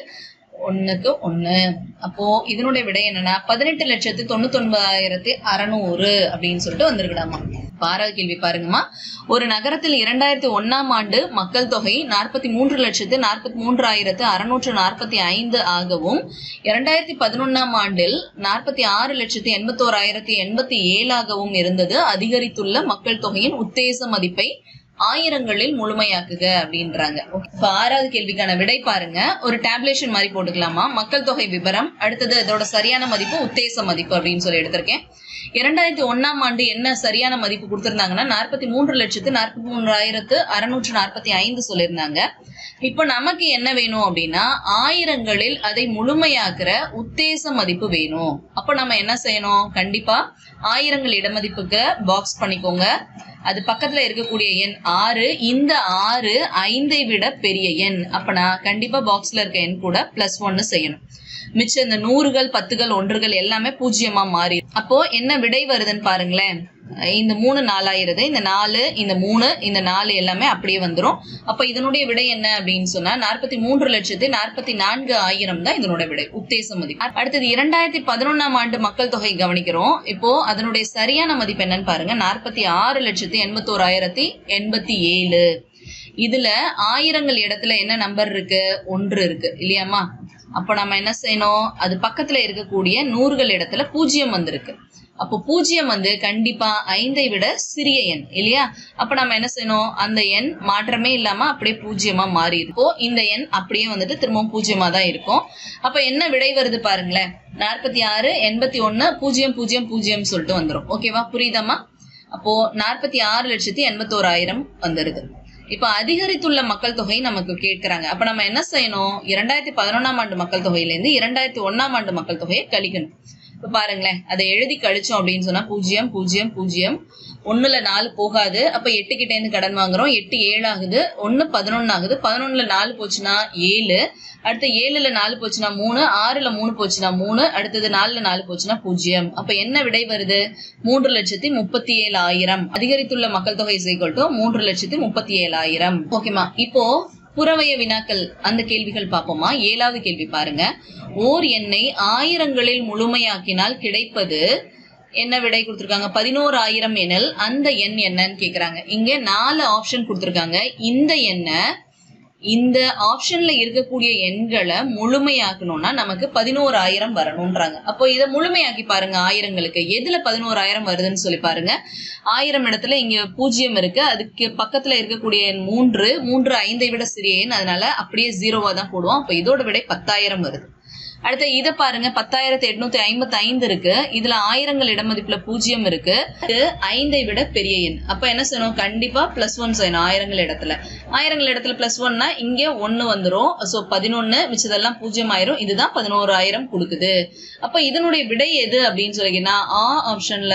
1க்கு 1. அப்போ இதனுடைய விடை என்னன்னா 18,99,600 அப்படின்னு சொல்லிட்டு வந்திருக்கலாமா. பாராவது கேள்வி பாருங்கம்மா. ஒரு நகரத்தில் 2001ஆம் ஆண்டு மக்கள் தொகை 43,43,645 ஆகவும் 2011ஆம் ஆண்டில் 46,81,087 ஆகவும் இருந்தது. அதிகரித்துள்ள மக்கள் தொகையின் உத்தேச மதிப்பை ஆயிரங்களில் முழுமையாக்குக அப்படின்றாங்க. இப்ப ஆறாவது கேள்விக்கான விடை பாருங்க. ஒரு டேப்லேஷன் மாதிரி போட்டுக்கலாமா. மக்கள் தொகை விபரம், அடுத்தது இதோட சரியான மதிப்பு உத்தேச மதிப்பு அப்படின்னு சொல்லி எடுத்திருக்கேன். 2001ஆம் ஆண்டு என்ன சரியான மதிப்பு கொடுத்திருந்தாங்கன்னா 43,43,645 சொல்லியிருந்தாங்க. இப்ப நமக்கு என்ன வேணும் அப்படின்னா ஆயிரங்களில் அதை முழுமையாக்குற உத்தேச மதிப்பு வேணும். அப்ப நம்ம என்ன செய்யணும்? கண்டிப்பா ஆயிரங்கள் இடமதிப்புக்கு பாக்ஸ் பண்ணிக்கோங்க. அது பக்கத்துல இருக்கக்கூடிய எண் 6. இந்த 6 5ஐ விட பெரிய எண். அப்பனா கண்டிப்பா பாக்ஸ்ல இருக்க எண் கூட +1 செய்யணும். மிச்சம் இந்த நூறுகள் பத்துகள் 1கள் எல்லாமே 0 மாறி. அப்போ என்ன விடை வருதுன்னு பாருங்களேன். இந்த 3 4 ஆயிருது. இந்த 4 இந்த 3 இந்த 4 எல்லாமே அப்படியே வந்துரும். அப்ப இதனுடைய விடை என்ன அப்படின்னு சொன்னா 43,44,000 தான் இதனோட விடை உத்தேச மதிப்பு. அடுத்தது 2011ஆம் ஆண்டு மக்கள் தொகை கவனிக்கிறோம். இப்போ அதனுடைய சரியான மதிப்பு என்னன்னு பாருங்க. 46,81,087. இதுல ஆயிரங்கள் இடத்துல என்ன நம்பர் இருக்கு? 1 இருக்கு இல்லையாமா. அப்ப நம்ம என்ன செய்யணும்? அது பக்கத்துல இருக்கக்கூடிய நூறுகள் இடத்துல 0 வந்திருக்கு. அப்போ 0 வந்து கண்டிப்பா 5ஐ விட சிறிய எண் இல்லையா. அப்ப நம்ம என்ன செய்யணும்? அந்த எண் மாற்றமே இல்லாம அப்படியே 0 மாறி இருக்கும். இந்த எண் அப்படியே வந்துட்டு திரும்பவும் 0 தான் இருக்கும். அப்ப என்ன விடை வருது பாருங்களேன். 46 81 0 0 0 சொல்லிட்டு வந்துரும். ஓகேவா, புரியுதாமா? அப்போ 46,81,000 வந்துருது. இப்ப அதிகரித்துள்ள மக்கள் தொகை நமக்கு கேட்கிறாங்க. அப்ப நம்ம என்ன செய்யணும்? 2011ஆம் ஆண்டு மக்கள் தொகையில இருந்து 2001ஆம் ஆண்டு மக்கள் தொகையை கழிக்கணும். இப்ப பாருங்களேன், அதை எழுதி கழிச்சோம் அப்படின்னு சொன்னா 0 0 0 1ல 4 போகாது. அப்ப 8 கிட்ட இருந்து கடன் வாங்குறோம். 8 7 ஆகுது. 1 11 ஆகுது. 11ல 4 போச்சுன்னா 7. அடுத்து 7ல 4 போச்சுன்னா 3, 6ல 3 போச்சுன்னா 3, அடுத்தது 4ல 4 போச்சுன்னா 0. அப்ப என்ன விடை வருது? 3,37,000. அதிகரித்துள்ள மக்கள் தொகை = 3,37,000. ஓகேமா. இப்போ புறவய வினாக்கள் அந்த கேள்விகள் பார்ப்போமா. 7வது கேள்வி பாருங்க. ஓர் எண்ணை ஆயிரங்களில் முழுமையாக்கினால் கிடைப்பது என்ன விடை கொடுத்திருக்காங்க? 11,000 எனில் அந்த எண் என்னன்னு கேக்குறாங்க. இங்க 4 ஆப்ஷன் கொடுத்திருக்காங்க. இந்த எண்ணை இந்த ஆப்ஷன்ல இருக்கக்கூடிய எண்களை முழுமையாக்கணும்னா நமக்கு 11,000 வரணும்ன்றாங்க. அப்போ இதை முழுமையாக்கி பாருங்க. ஆயிரங்களுக்கு எதுல 11,000 வருதுன்னு சொல்லி பாருங்க. 1000 இடத்துல இங்க 0 இருக்கு. அதுக்கு பக்கத்துல இருக்கக்கூடிய எண் 3. 3 5ஐ விட சிறிய எண், அதனால அப்படியே 0வா தான் போடுவோம். அப்ப இதோட விடை 10,000 வருது. அடுத்த இதை பாருங்க. 10,855 இருக்கு. இதுல ஆயிரங்கள் இடமதிப்புல 0 இருக்கு. 5ஐ விட பெரிய எண். அப்ப என்ன செய்யணும்? கண்டிப்பா +1 செய்யணும். ஆயிரங்கள் இடத்துல +1னா இங்க 1 வந்துரும். சோ 11, மிச்சதெல்லாம் 0 ஆயிரும். இதுதான் 11,000 கொடுக்குது. அப்ப இதனுடைய விடை எது அப்படின்னு சொல்லிங்கன்னா ஆப்ஷன்ல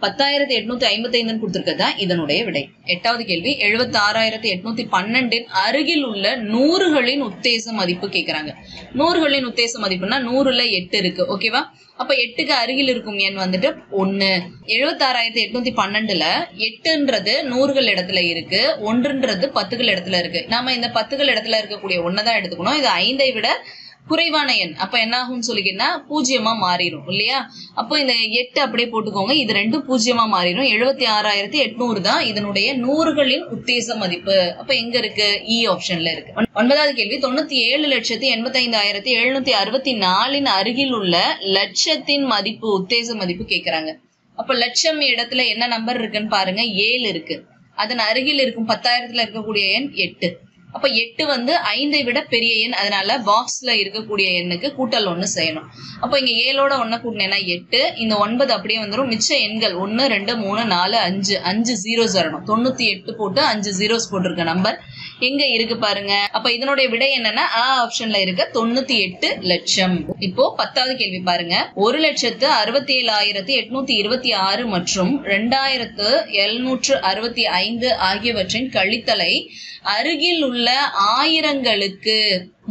10,855 கொடுத்திருக்கதா இதனுடைய விடை. 8வது கேள்வி. 76,812 அருகில் உள்ள நூறுகளின் உத்தேச மதிப்பு கேக்குறாங்க. நூறுகளின் உத்தேச மதிப்புனா 100ல 8 இருக்கு. ஓகேவா? அப்ப 8க்கு அருகில் இருக்கும் எண் வந்துட்டு 1. 76,812ல 8ன்றது நூறுகள் இடத்துல இருக்கு, 1ன்றது 10கள் இடத்துல இருக்கு. நாம இந்த 10கள் இடத்துல இருக்கக்கூடிய 1 தான் எடுத்துக்கணும். இது 5ஐ விட குறைவான எண். அப்ப என்ன ஆகும்னு சொல்லிக்கிட்டா 0 மாறிடும் இல்லையா? அப்போ இந்த 8 அப்படியே போட்டுக்கோங்க. இது 2 0 மாறிடும். 76,800 தான் இதனுடைய நூறுகளின் உத்தேச மதிப்பு. அப்ப எங்க இருக்கு? இ ஆப்ஷன்ல இருக்கு. 9வது கேள்வி. 97,85,764 அருகில் உள்ள லட்சத்தின் மதிப்பு உத்தேச மதிப்பு கேக்குறாங்க. அப்ப லட்சம் இடத்துல என்ன நம்பர் இருக்குன்னு பாருங்க. 7 இருக்கு. அதன் அருகில் இருக்கும் 10,000ல இருக்கக்கூடிய எண் 8. அப்ப 8 வந்து 5ஐ விட பெரிய எண். அதனால பாக்ஸ்ல இருக்கக்கூடிய எண்ணுக்கு கூட்டல் 1 செய்யணும். அப்ப இங்க 7ஓட 1 கூட்டினேன்னா 8. இந்த 9 அப்படியே வந்துடும். மிச்ச எண்கள் 1 2 3 4 5 5 zeros வரணும். 98 போட்டு 5 zeros போட்டிருக்க நம்பர் எங்க இருக்கு பாருங்க. அப்ப இதனுடைய விடை என்னன்னா ஆப்ஷன்ல இருக்க 98 லட்சம். இப்போ 10வது கேள்வி பாருங்க. 1,67,826 மற்றும் 2,765 ஆகியவற்றின் கழித்தலை அருகில் உள்ள ஆயிரங்களுக்கு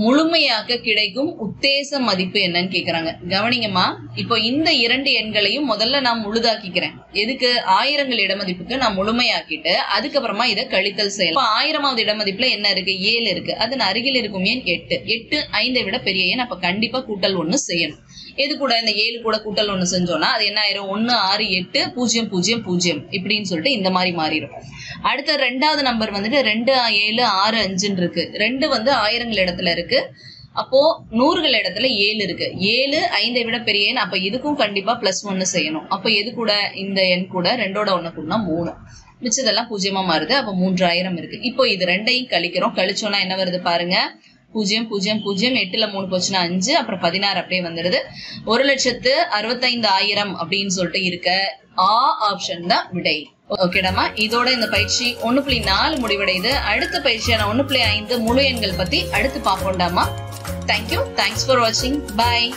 முழுமையாக கிடைக்கும் உத்தேச மதிப்பு என்னன்னு கேக்குறாங்க. கவனிங்கம்மா. இப்போ இந்த 2 எண்களையும் முதல்ல நான் முழுதாக்கிக்கிறேன். எதுக்கு? ஆயிரங்கள் இடமதிப்புக்கு நான் முழுமையாக்கிட்டு அதுக்கப்புறமா இதை கழித்தல் செய்யலாம். 1000வது இடமதிப்புல என்ன இருக்கு? 7 இருக்கு. அதன் அருகில் இருக்கும் எண் 8. 8 5ஐ விட பெரிய எண். அப்ப கண்டிப்பா கூட்டல் 1 செய்யணும். எது கூட? இந்த 7 கூட கூட்டல் 1 செஞ்சோம்னா அது என்ன ஆயிரும்? 1 6 8 0 0 0 இப்படின்னு சொல்லிட்டு இந்த மாதிரி மாறிடும். அடுத்த 2வது நம்பர் வந்துட்டு 2 7 6 5 இருக்கு. 2 வந்து ஆயிரங்கள் இடத்துல இருக்கு. அப்போ நூறுகள் இடத்துல 7 இருக்கு. 7 5ஐ விட பெரிய எண். அப்ப இதுக்கும் கண்டிப்பா +1 செய்யணும். அப்ப எது கூட? இந்த எண் கூட 2ஓட 1 கூடனா 3. மிச்சதெல்லாம் 0 மாறுது. அப்ப 3000 இருக்கு. இப்போ இது 2ஐயும் கழிக்கிறோம். கழிச்சோம்னா என்ன வருது பாருங்க. 0 0 0 8ல 3 போச்சுன்னா 5, அப்புறம் 16 அப்படியே வந்துடுது. 1,65,000 அப்படின்னு சொல்லிட்டு இருக்க ஆப்ஷன் தான் விடை. ஓகேடாமா. இதோட இந்த பயிற்சி 1.4 முடிவடையுது. அடுத்த பயிற்சியான 1.5 முழு எண்கள் பத்தி அடுத்து பார்ப்போம்டாமா. தேங்க்யூ. தேங்க்ஸ் ஃபார் வாட்சிங். பாய்.